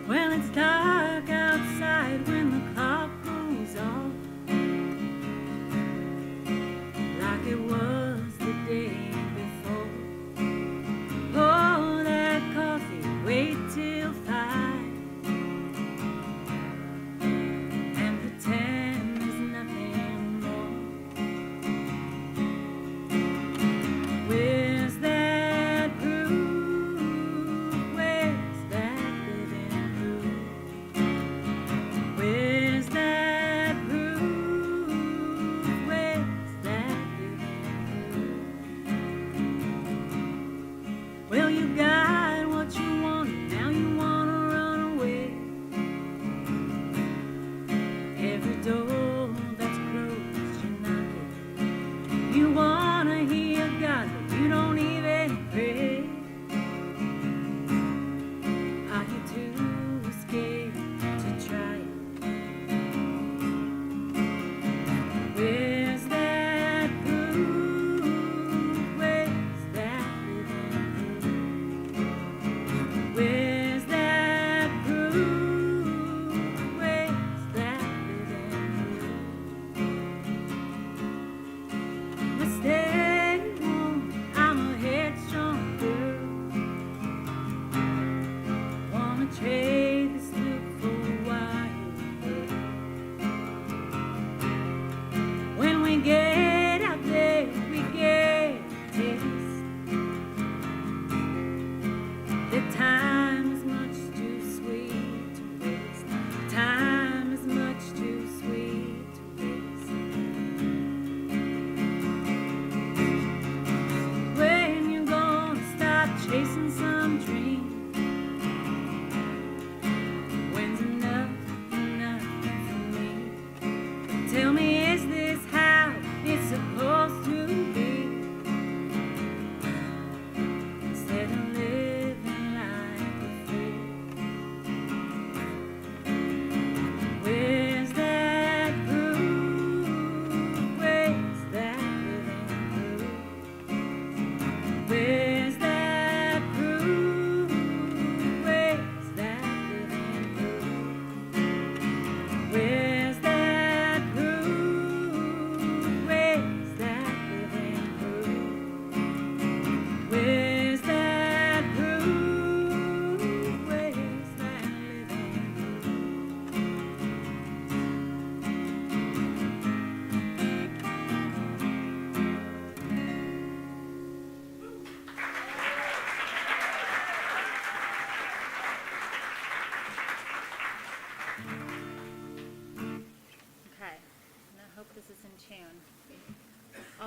Well, it's dark outside when the clock goes off, like it was the day before. Pour that coffee, wait till 5, and pretend there's nothing more. Where's that groove? Where's that living groove? Where's that groove? Where's that living groove? Well, you got what you wanted, now you wanna run away. Every door that's closed, you knock it. You wanna hear God, but you don't even pray. Are you too scared to try it? Where's that groove? Where's that living groove? Where's that groove? Where's that living groove? But stay warm, I'm a headstrong girl. Wanna trade this look for a wild hair. When we get out there, we get a taste. The time is much too sweet to waste. Time is much too sweet to waste. When you gonna stop chasing some dream? When's enough for me? Tell me, is this how it's supposed to be? Instead of living like a freak. Where's that groove? Where's that living groove? Where's that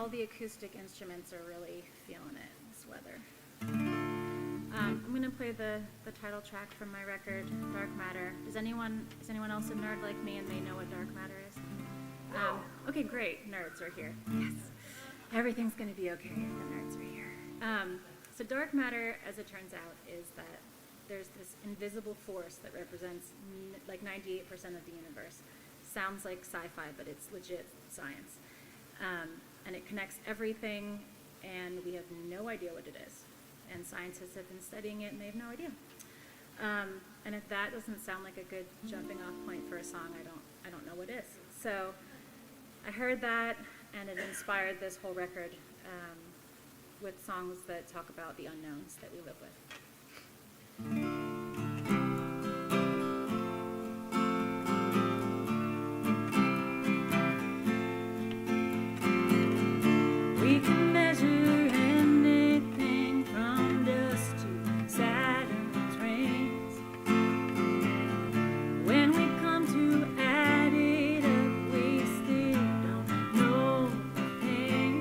all the acoustic instruments are really feeling it this weather. I'm gonna play the title track from my record, Dark Matter. Is anyone else a nerd like me and they know what Dark Matter is? Okay, great, nerds are here. Yes, everything's gonna be okay if the nerds are here. So Dark Matter, as it turns out, is that there's this invisible force that represents like 98% of the universe. Sounds like sci-fi, but it's legit science. And it connects everything, and we have no idea what it is. And scientists have been studying it, and they have no idea. And if that doesn't sound like a good jumping off point for a song, I don't know what is. So I heard that, and it inspired this whole record with songs that talk about the unknowns that we live with. We can measure anything from dust to Saturn's rings. When we come to add it up, we still don't know a thing.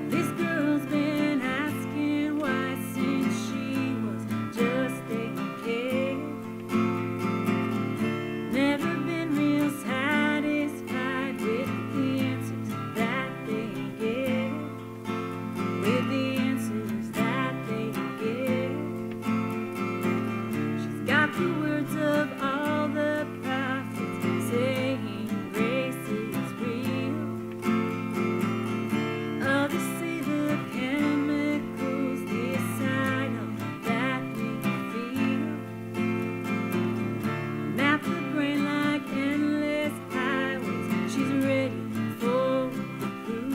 This girl's been asking why since she was just a kid. Never been real satisfied with the answers that they give. With the answers that they give. She's got the words of all the prophets saying grace is real. Others say the chemicals decide all that we feel. Map the brain like endless highways. She's ready for the proof.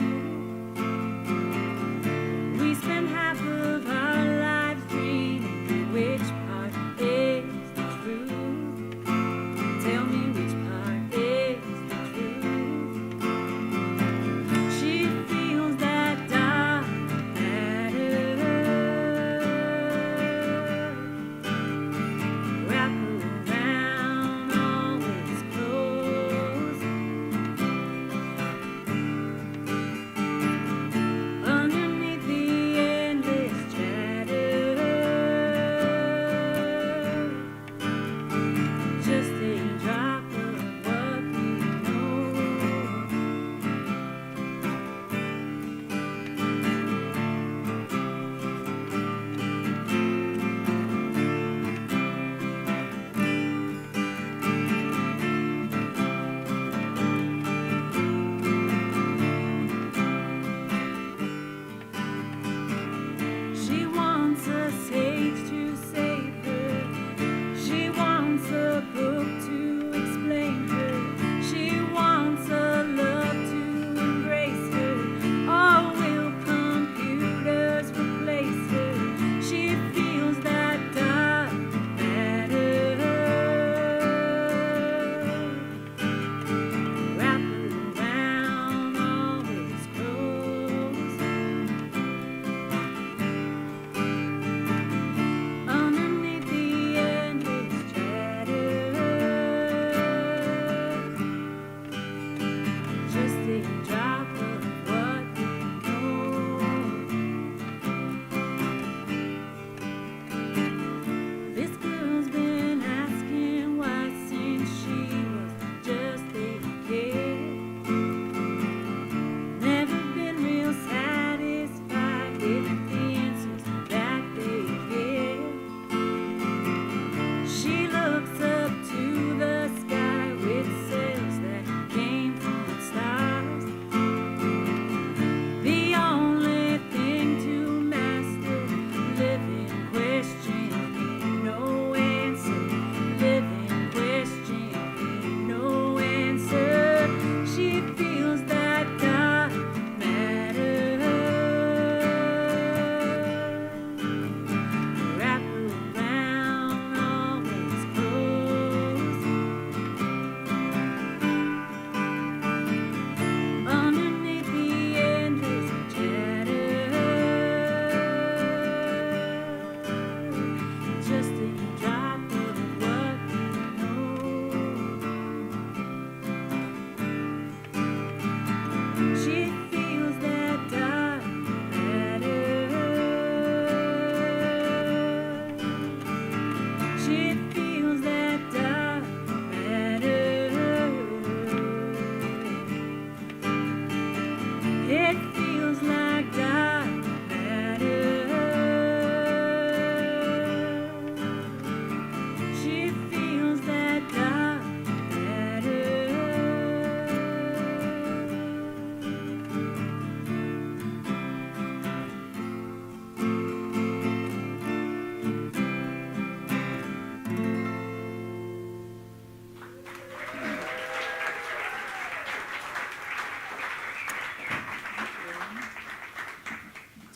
We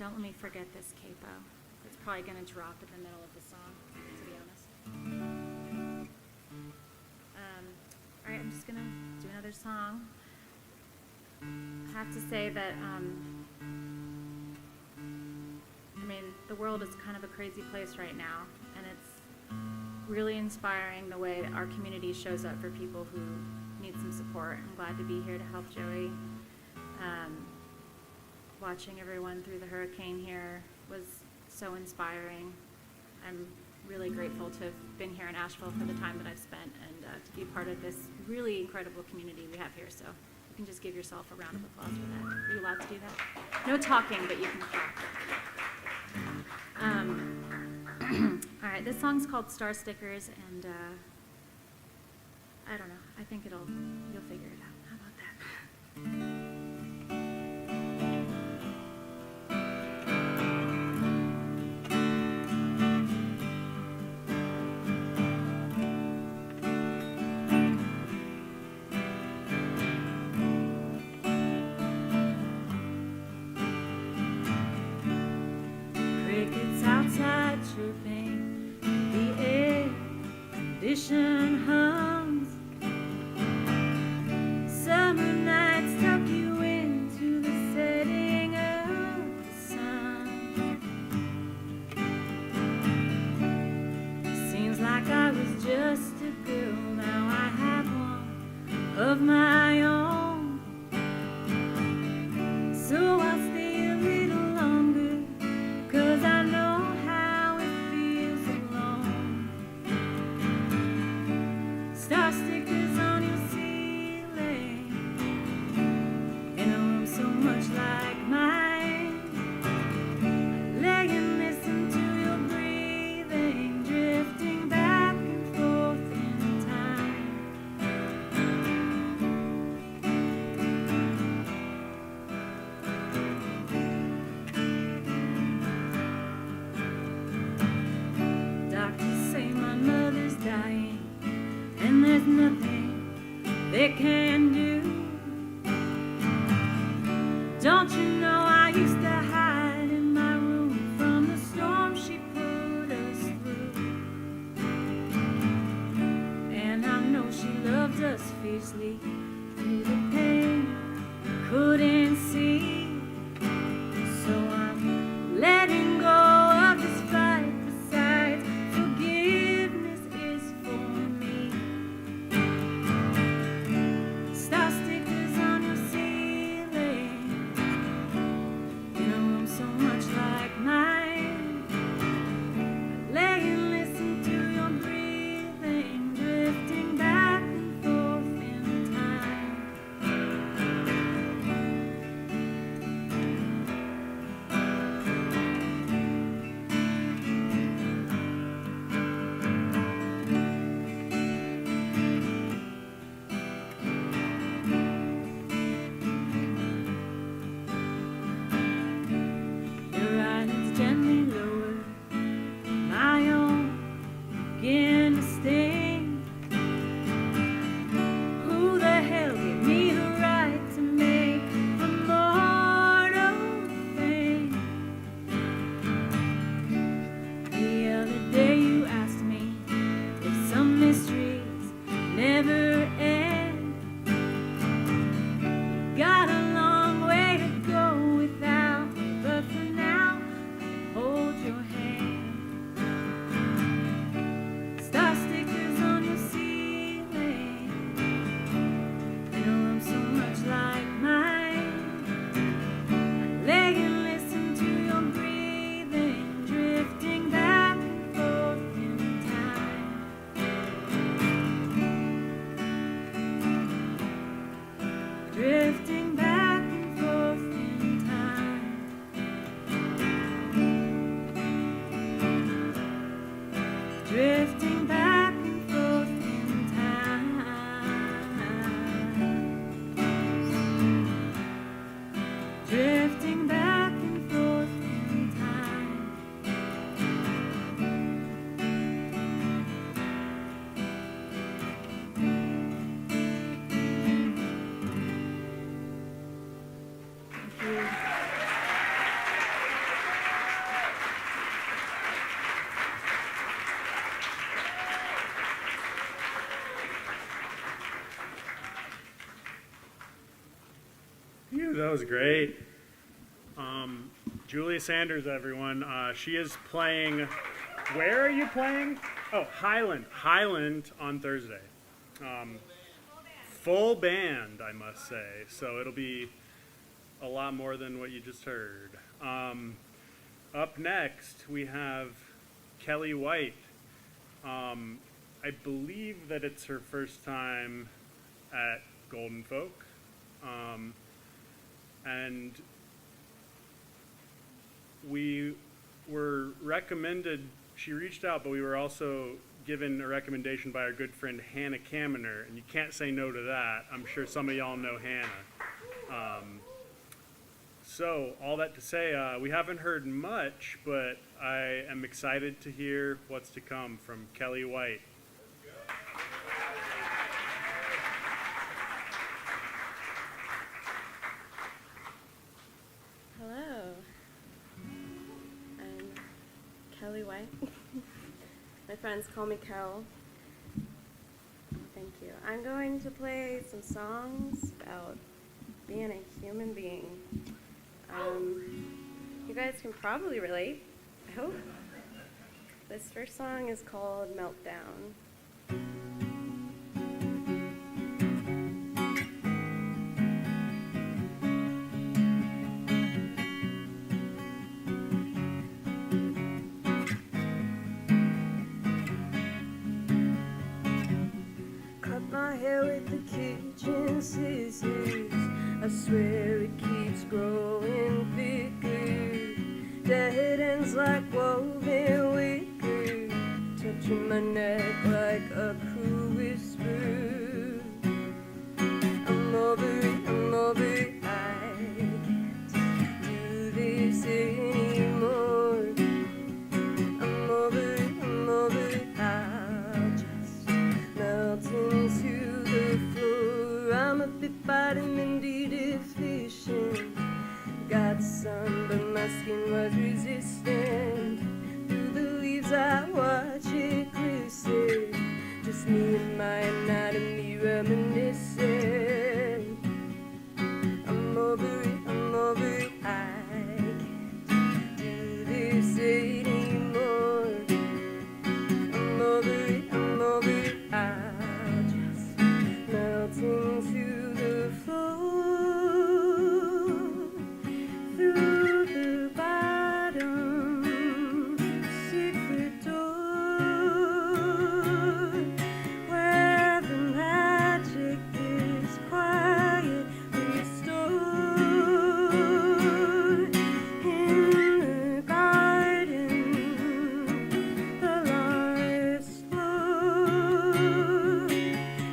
don't let me forget this capo. It's probably going to drop in the middle of the song, to be honest. All right, I'm just going to do another song. I have to say that, I mean, the world is kind of a crazy place right now, and it's really inspiring the way that our community shows up for people who need some support. I'm glad to be here to help Joey. Watching everyone through the hurricane here was so inspiring. I'm really grateful to have been here in Asheville for the time that I've spent and to be part of this really incredible community we have here. So you can just give yourself a round of applause for that. Are you allowed to do that? No talking, but you can clap. All right, this song's called Star Stickers, and I don't know. I think you'll figure it out. How about that? Crickets outside chirping, the air condition hums. Summer nights tuck you into the setting of the sun. Seems like I was just a girl, now I have one of my own. So I'll stay a little longer, 'cause I know how it feels alone. Star stickers on your ceiling in a room so much like mine. Lay and listen to your breathing, drifting back and forth in time. Doctors say my mother's dying, and there's nothing they can do. Don't you know That was great. Julia Sanders, everyone. She is playing. Where are you playing? Oh, Highland on Thursday. Full band, I must say. So it'll be a lot more than what you just heard. Up next, we have Kelly White. I believe that it's her first time at Golden Folk. And we were recommended, she reached out, but we were also given a recommendation by our good friend Hannah Kaminer, and you can't say no to that. I'm sure some of y'all know Hannah. So all that to say, we haven't heard much, but I am excited to hear what's to come from Kelly White. Hello, I'm Kelly White. My friends call me Kel. Thank you. I'm going to play some songs about being a human being. You guys can probably relate, I hope. This first song is called Meltdown. Cut my hair with the kitchen scissors. I swear it keeps growing thicker. Dead ends like woven wicker, touching my neck like a cruel whisper. I'm over it, I can't do this anymore. I'm over it, I'll just melt into the floor. I'm a bit vitamin D deficient. Got some, but my skin was resistant. Through the leaves I watch it glisten. Just me and my anatomy reminiscing. I'm over it, I can't do this anymore. I'm over it, I'll just melt into the floor. Through the bottom secret door, where the magic is quiet restored. In the garden, the last floor.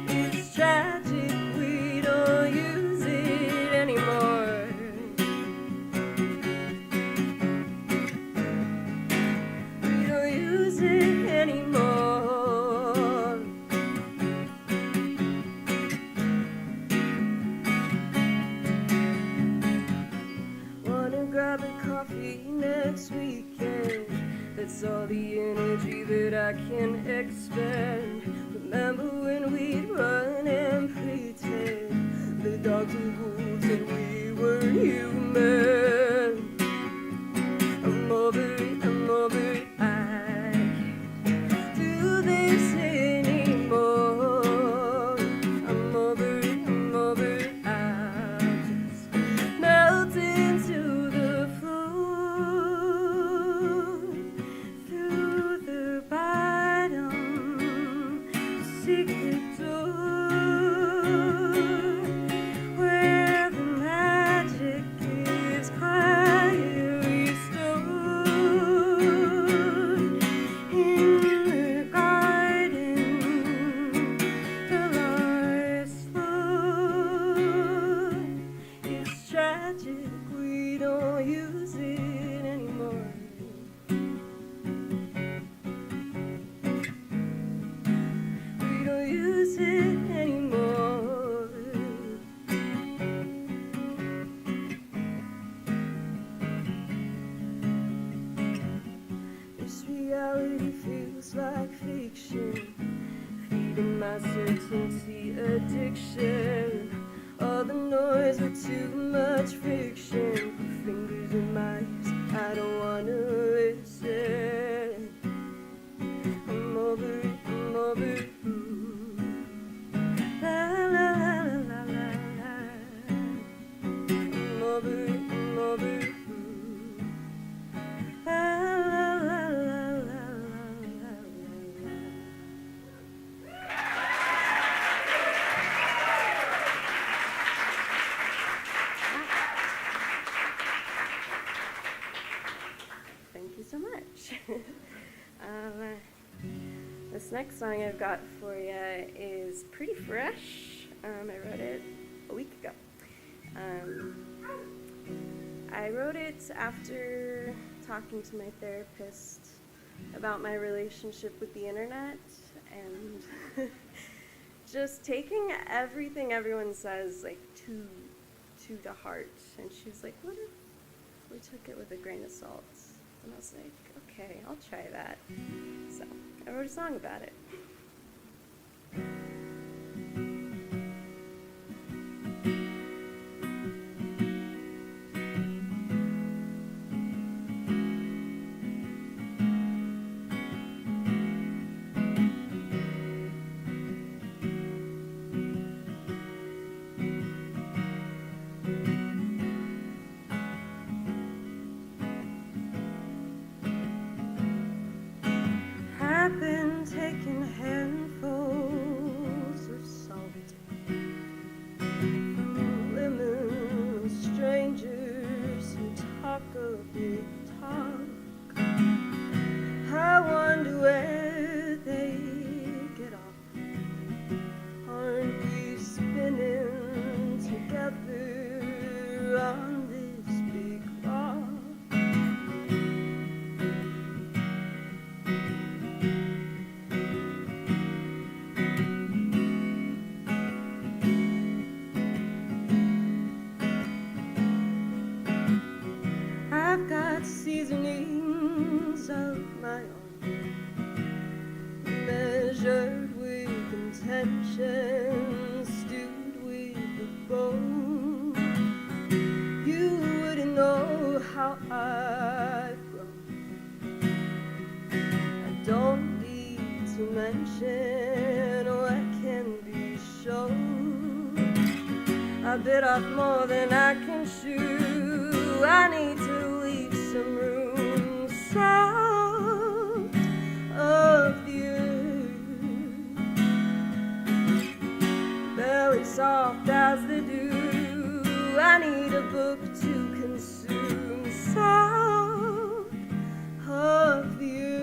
It's tragic, we don't use it anymore. We don't use it anymore. Wanna grab a coffee next weekend. That's all the energy that I can expend. Remember when we'd run and pretend the dogs were wolves and we were human. I'm over it, I can't do this anymore. I'm over it, I'll just melt into the floor. Through the bottom secret door, where the magic is quiet restored. In the garden, the last floor. It's tragic, we don't use it anymore. We don't use it anymore. This reality feels like fiction, feeding my certainty addiction. All the noise were too much demise. I don't wanna listen. I'm over it, I'm over it. Ooh. La la la la la la. I'm over it, I'm over it. Ooh. La la la la la la la la. Thank you so much. This next song I've got for you is pretty fresh. I wrote it a week ago. I wrote it after talking to my therapist about my relationship with the internet and just taking everything everyone says like to the heart. And she was like, what if we took it with a grain of salt? And I was like, okay, I'll try that. So I wrote a song about it. I've been taking handfuls of salt from lemon strangers who talk a big talk. I wonder where they get off. Aren't we spinning together on this big rock? I've got seasonings of my own, measured with intention, stewed with a bone. You wouldn't know how I've grown. I don't need to mention what can be shown. I bit off more than I can chew. I need to leave some room, soft of the earth, belly soft as the dew. I need a book to consume, soft of the earth.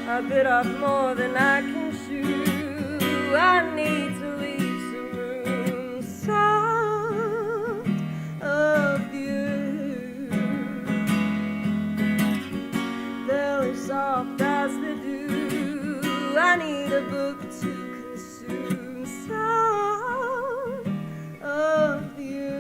I bit off more than I can chew. I need to leave some room, soft of the earth, belly soft as the dew. I need a book to consume, soft of the earth.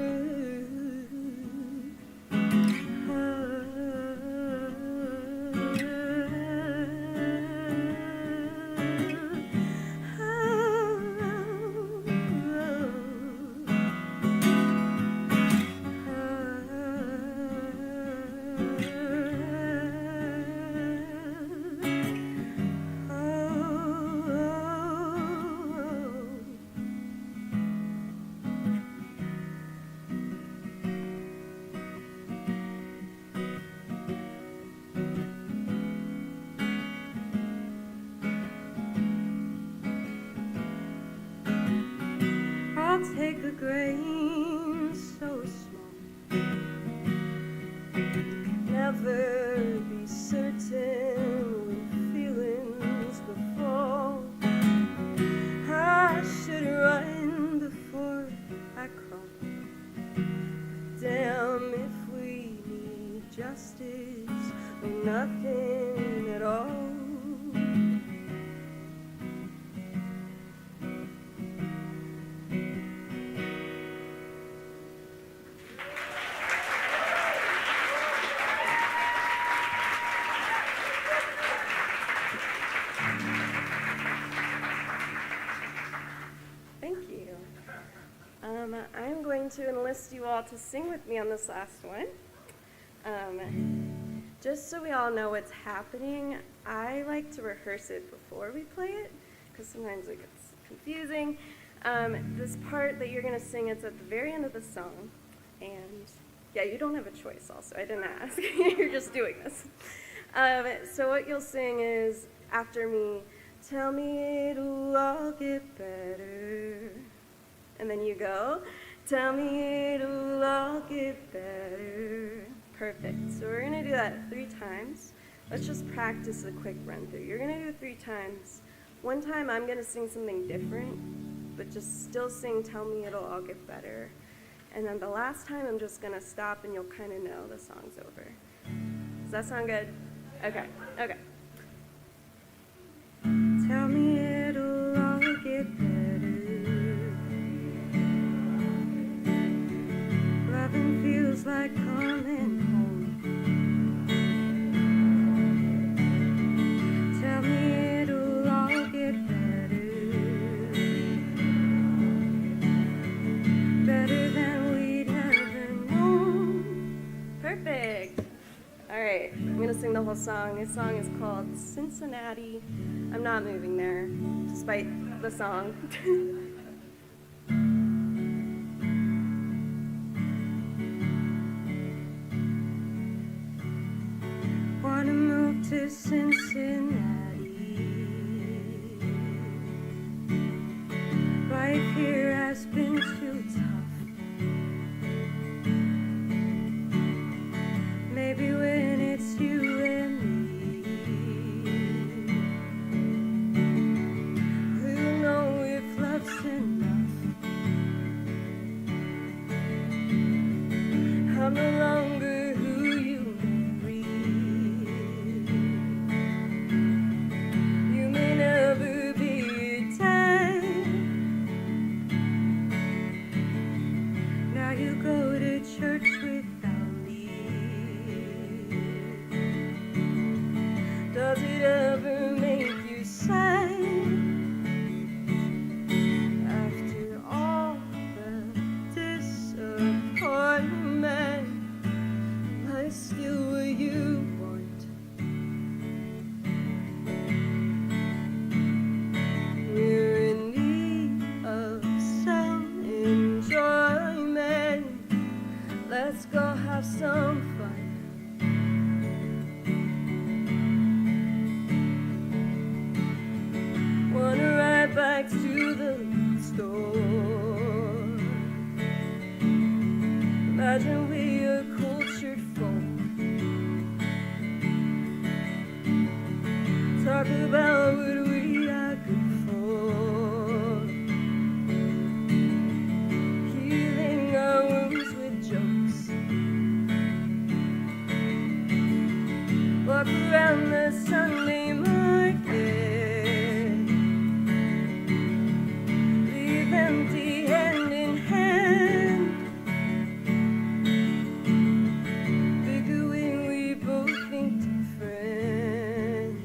I'll take a grain so small, never be certain to enlist you all to sing with me on this last one. Just so we all know what's happening, I like to rehearse it before we play it, because sometimes it gets confusing. This part that you're going to sing, it's at the very end of the song. And yeah, you don't have a choice also. I didn't ask. You're just doing this. So what you'll sing is, after me, tell me it'll all get better. And then you go, tell me it'll all get better. Perfect. So we're going to do that 3 times. Let's just practice a quick run through. You're going to do it 3 times. One time I'm going to sing something different, but just still sing tell me it'll all get better. And then the last time I'm just going to stop and you'll kind of know the song's over. Does that sound good? Okay. Okay. Tell me it'll all get better. Loving feels like coming home. Tell me it'll all get better. Better than we'd ever known. Perfect. All right, I'm gonna sing the whole song. This song is called Cincinnati. I'm not moving there, despite the song. Wanna move to Cincinnati. Life here has been too tough. Maybe when it's you and me, we'll know if love's enough. I'm no longer who you marry. You may never be a time. Now you go to church without me. Does it ever make you sad? After all the disappointment, am I still what you want? We're in need of some enjoyment. Let's go have some fun. Wanna ride bikes to the store. Imagine we are cultured folk. Talk about what we are good for. Healing our wounds with jokes. Walk around the Sunday market. Leave empty hand in hand. Figuring we both think different.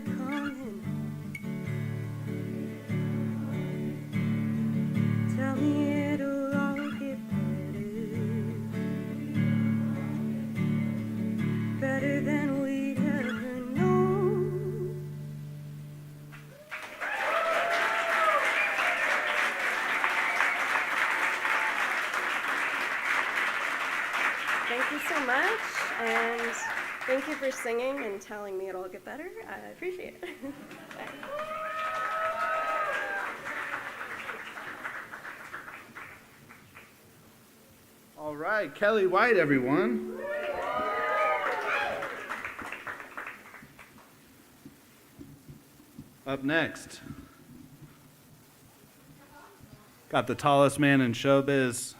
better coming. Tell me it'll all get better than we'd ever known. Thank you so much, and thank you for singing and telling me it'll all get better. I appreciate it. Bye. All right, Kelly White, everyone. Up next, got the tallest man in showbiz.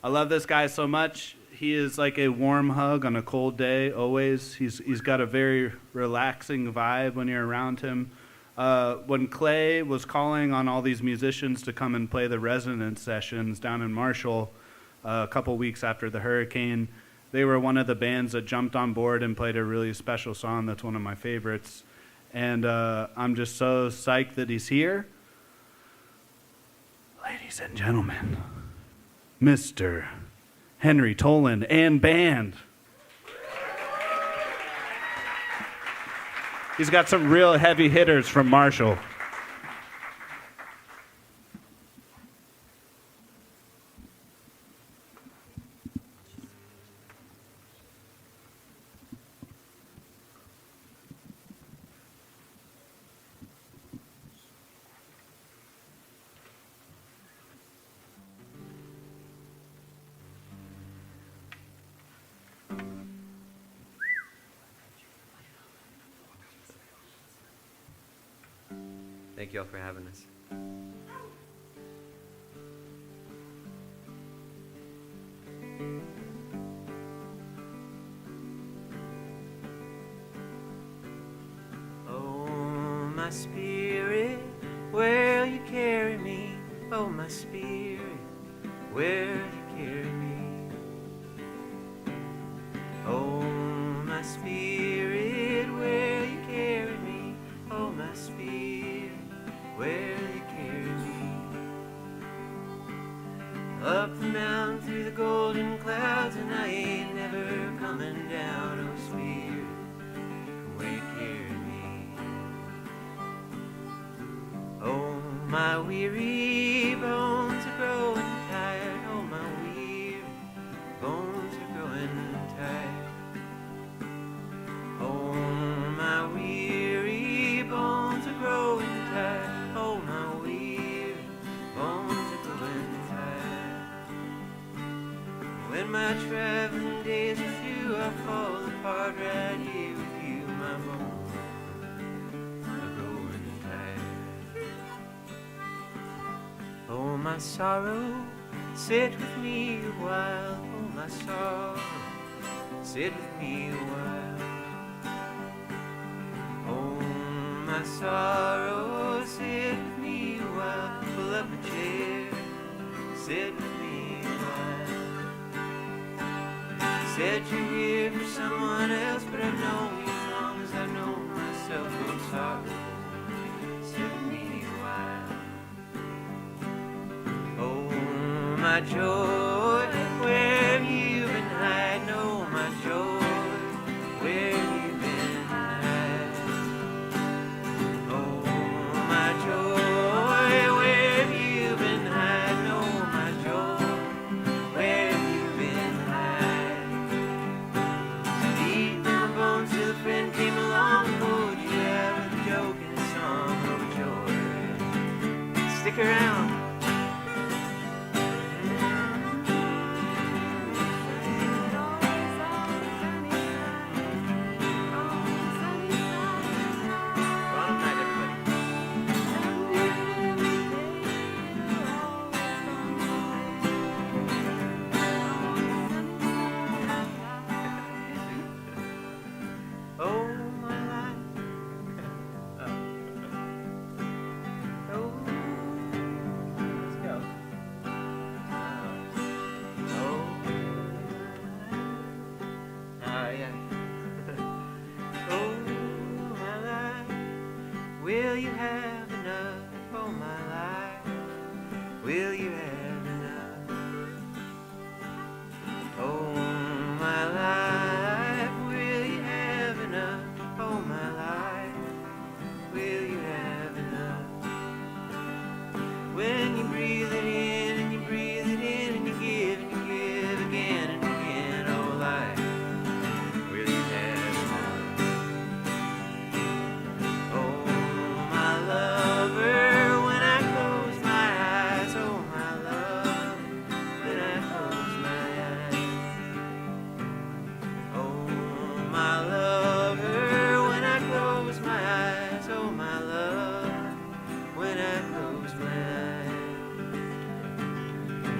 I love this guy so much. He is like a warm hug on a cold day, always. He's got a very relaxing vibe when you're around him. When Clay was calling on all these musicians to come and play the resonance sessions down in Marshall a couple weeks after the hurricane, they were one of the bands that jumped on board and played a really special song that's one of my favorites. And I'm just so psyched that he's here. Ladies and gentlemen, Mr. Henry Tolan and band. He's got some real heavy hitters from Marshall. Thank you all for having us. Oh, my spirit, where you carry me. Oh, my spirit, where you carry me. Oh, my spirit, where you carry me. Oh, my spirit, where you carry me. Up the mountain through the golden clouds, and I ain't never coming down. Oh, spirit, where you carry me. Oh, my weary bones are growing tired. Oh, my weary bones are growing tired. Oh, my weary bones are growing tired. Oh, my weary bones are growing tired. When my traveling days are through, I fall apart right here with you. My bones are growing tired. Oh, my sorrow, sit with me a while. Oh, my sorrow, sit with me a while. Oh, my sorrow, sit with me a while. Pull up a chair, sit with me a while. Said you're here for someone else, but I've known you as long as I've known myself. Oh, sorrow, sit with me a while. Oh, my joy, where have you been hiding? Oh, my joy, where have you been hiding? Oh, my joy, where have you been hiding? Oh, my joy, where have you been hiding? Deep in my bones till a friend came along and pulled you out with a joke and a song. Oh, joy, stick around.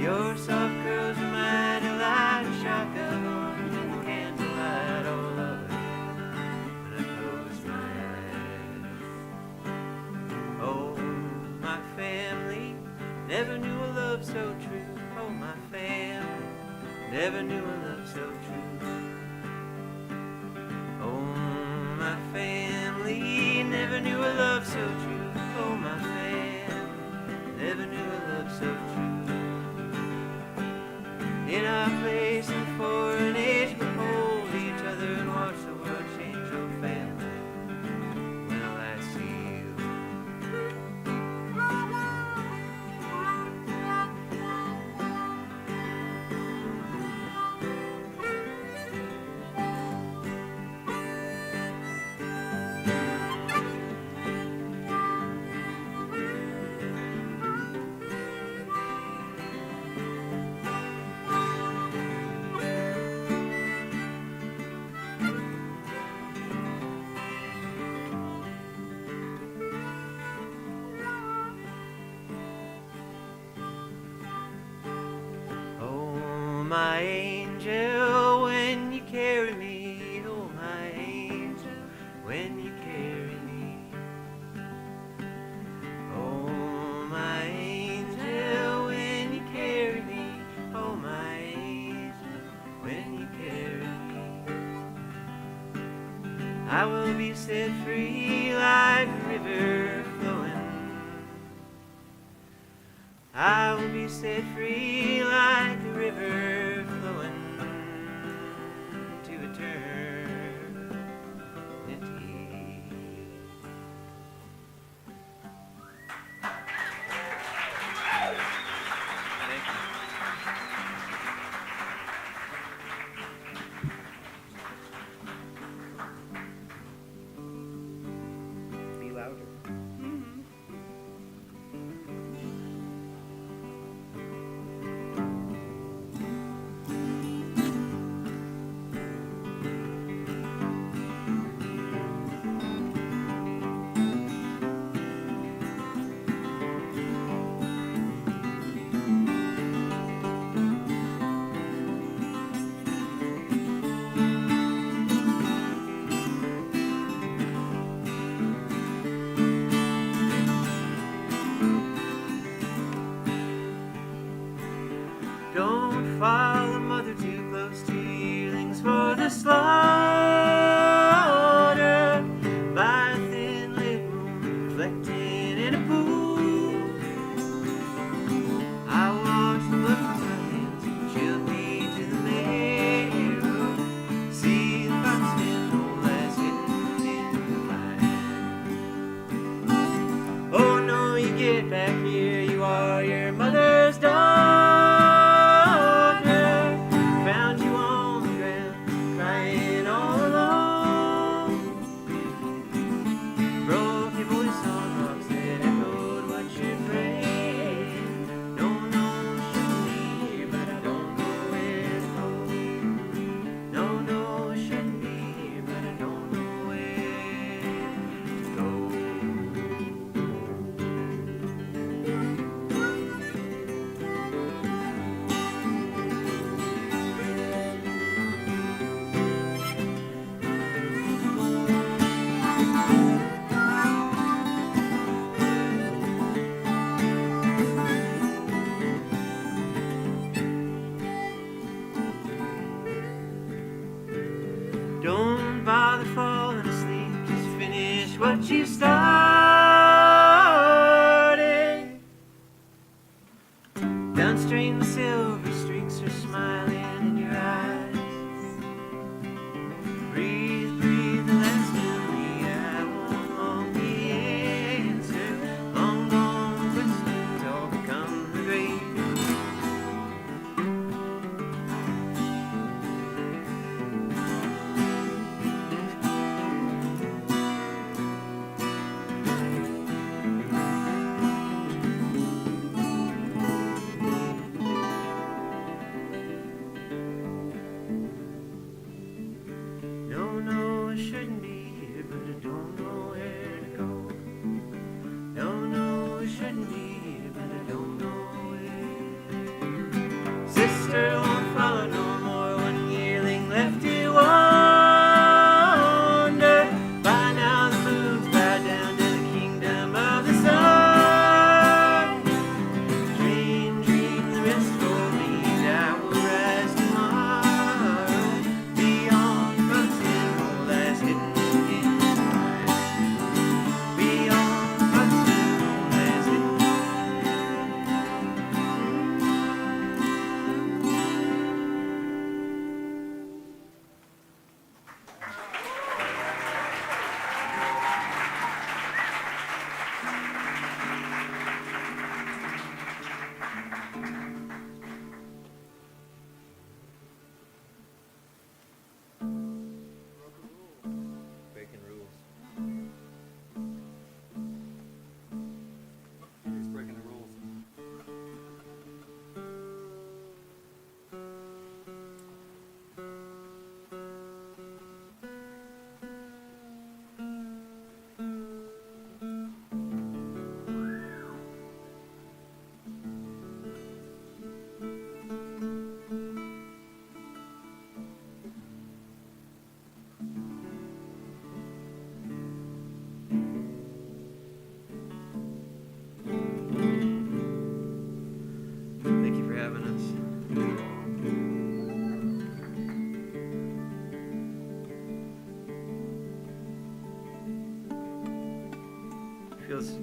Your soft curls remind me like a shotgun on candlelight all over when I close my eyes. Oh, my family never knew a love so true. Oh, my family never knew a love so true. Oh, my family never knew a love so true. Oh, my family never knew a love so true. In our place in a foreign age, we hold each other and watch the world change. Oh, family, when will I see you? My angel, when you carry me, oh my angel, when you carry me. Oh my angel, when you carry me, oh my angel, when you carry me. I will be set free like a river flowing. I will be set free like a river flowing to eternity. Thank you. Be louder. Don't follow mother too close to yearlings for the slaughter by a thin lit moon reflecting in a pool. I watched the blood from my hands chill me to the marrow. See the fox spin old ass hidden in the fire. Oh no, you get back here, you are your mother's daughter. Don't bother falling asleep, just finish what you started. Downstream the silver streaks are smiling in your eyes. Breathe, breathe the last memory. I won't long be answered. Long gone questions all become the grave.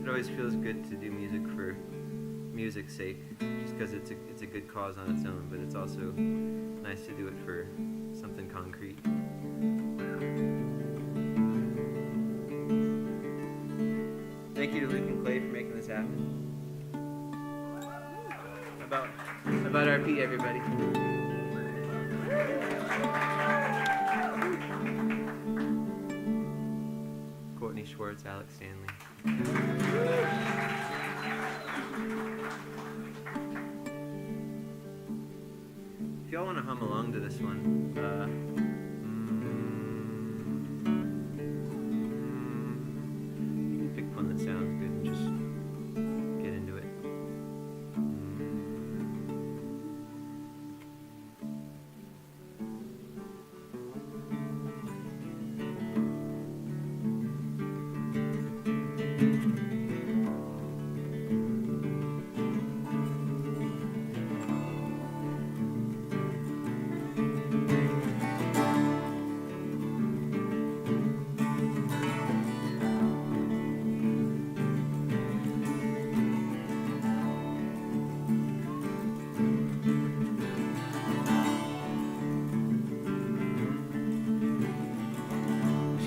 always feels good to do music for music's sake, just because it's a good cause on its own, but it's also nice to do it for something concrete. Thank you to Luke and Clay for making this happen. About our Pete, everybody. Courtney Schwartz, Alex Stanley. If y'all want to hum along to this one, you can pick one that sounds good and just get into it.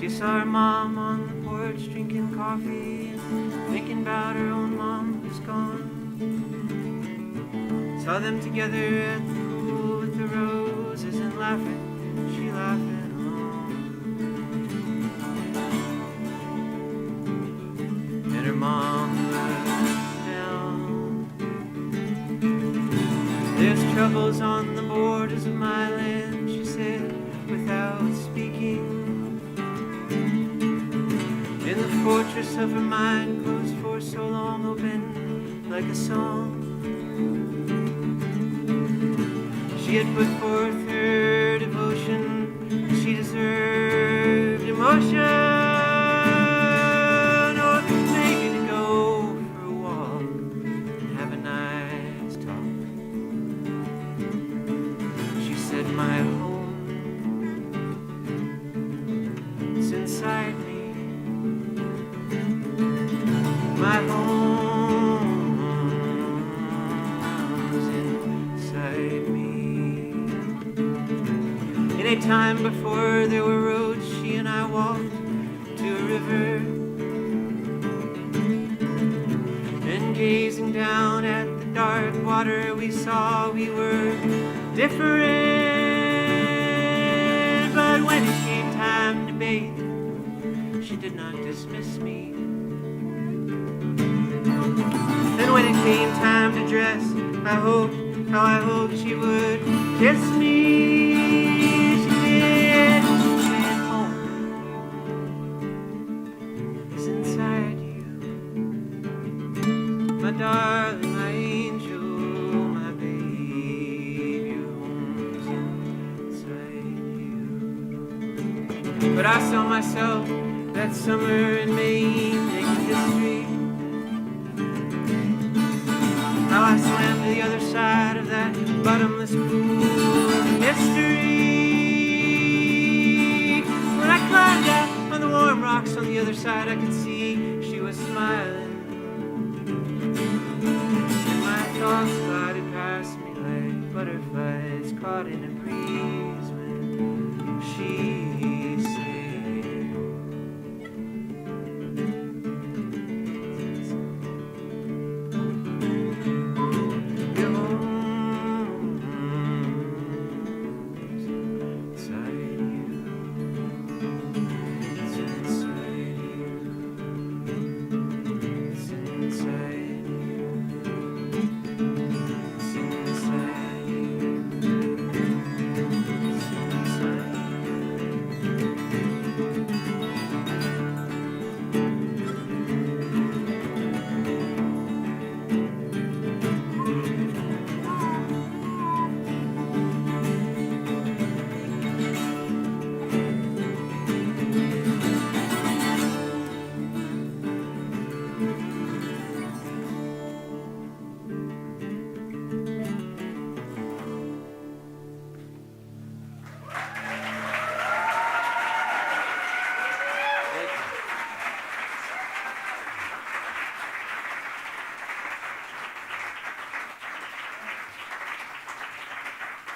She saw her mom on the porch drinking coffee and thinking about her own mom who's gone. Saw them together at the pool with the roses and laughing, she laughing alone. And her mom looked down. There's troubles on the borders of my land, she said without speaking. In the fortress of her mind, closed for so long, open like a song. She had put forth her devotion, she deserved emotion, or maybe to go for a walk and have a nice talk. She said, my home is inside me. My home's inside me. In a time before there were roads, she and I walked to a river, and gazing down at the dark water, we saw we were different. But when it came time to bathe, she did not dismiss me. Then when it came time to dress, how I hoped she would kiss me. She did. And home is inside you, my darling, my angel, my baby. Home's inside you. But I saw myself that summer in Maine making history. How I swam to the other side of that bottomless pool of mystery. When I climbed out on the warm rocks on the other side, I could see she was smiling. And my thoughts glided past me like butterflies caught in a breeze when she said,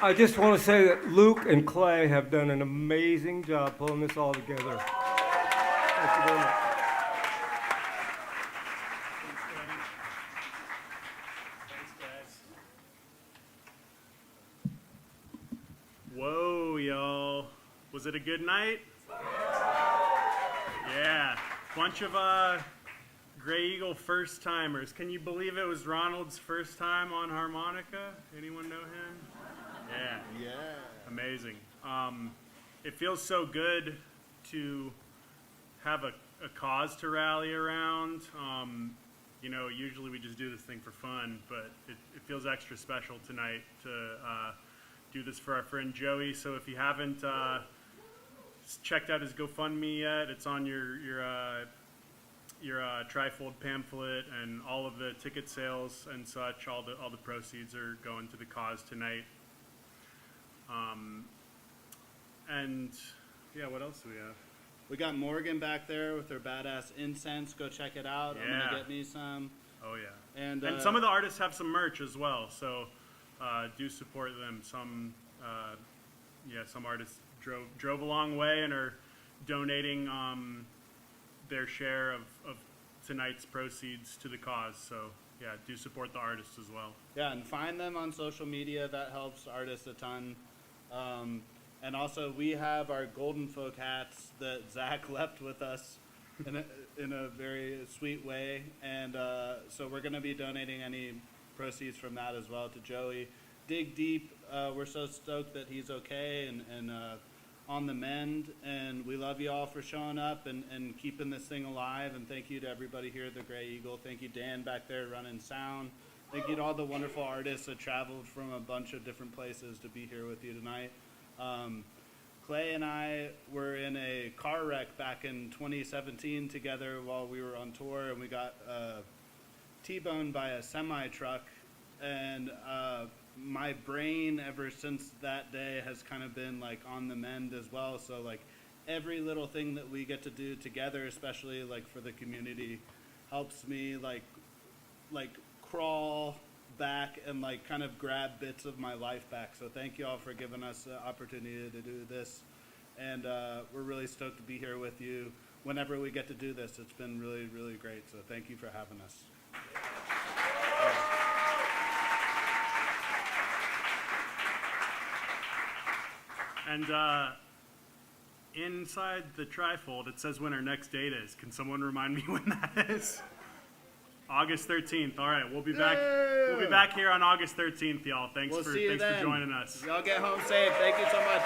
I just want to say that Luke and Clay have done an amazing job pulling this all together. Thank you very much. Whoa, y'all. Was it a good night? Yeah. Bunch of Grey Eagle first timers. Can you believe it was Ronald's first time on harmonica? Anyone know him? Yeah. Yeah. Amazing. It feels so good to have a cause to rally around. You know, usually we just do this thing for fun, but it feels extra special tonight to do this for our friend Joey. So if you haven't checked out his GoFundMe yet, it's on your trifold pamphlet, and all of the ticket sales and such. All the proceeds are going to the cause tonight. And yeah, what else do we have? We got Morgan back there with her badass incense. Go check it out. I'm Yeah. gonna get me some. Oh yeah. And some of the artists have some merch as well, so do support them. Some artists drove a long way and are donating their share of tonight's proceeds to the cause. So yeah, do support the artists as well. Yeah, and find them on social media. That helps artists a ton. And also, we have our Golden Folk hats that Zach left with us in a very sweet way. And so we're going to be donating any proceeds from that as well to Joey. Dig deep. We're so stoked that he's okay and on the mend. And we love you all for showing up and keeping this thing alive. And thank you to everybody here at the Grey Eagle. Thank you, Dan, back there running sound. Thank you to all the wonderful artists that traveled from a bunch of different places to be here with you tonight. Clay and I were in a car wreck back in 2017 together while we were on tour, and we got T-boned by a semi-truck. And my brain ever since that day has kind of been like on the mend as well. So like every little thing that we get to do together, especially like for the community, helps me like crawl back and like kind of grab bits of my life back. So thank you all for giving us the opportunity to do this. And we're really stoked to be here with you whenever we get to do this. It's been really, really great. So thank you for having us. And inside the trifold, it says when our next date is. Can someone remind me when that is? August 13th. All right, we'll be back. We'll be back here on August 13th, y'all. Thanks for joining us. Y'all get home safe. Thank you so much.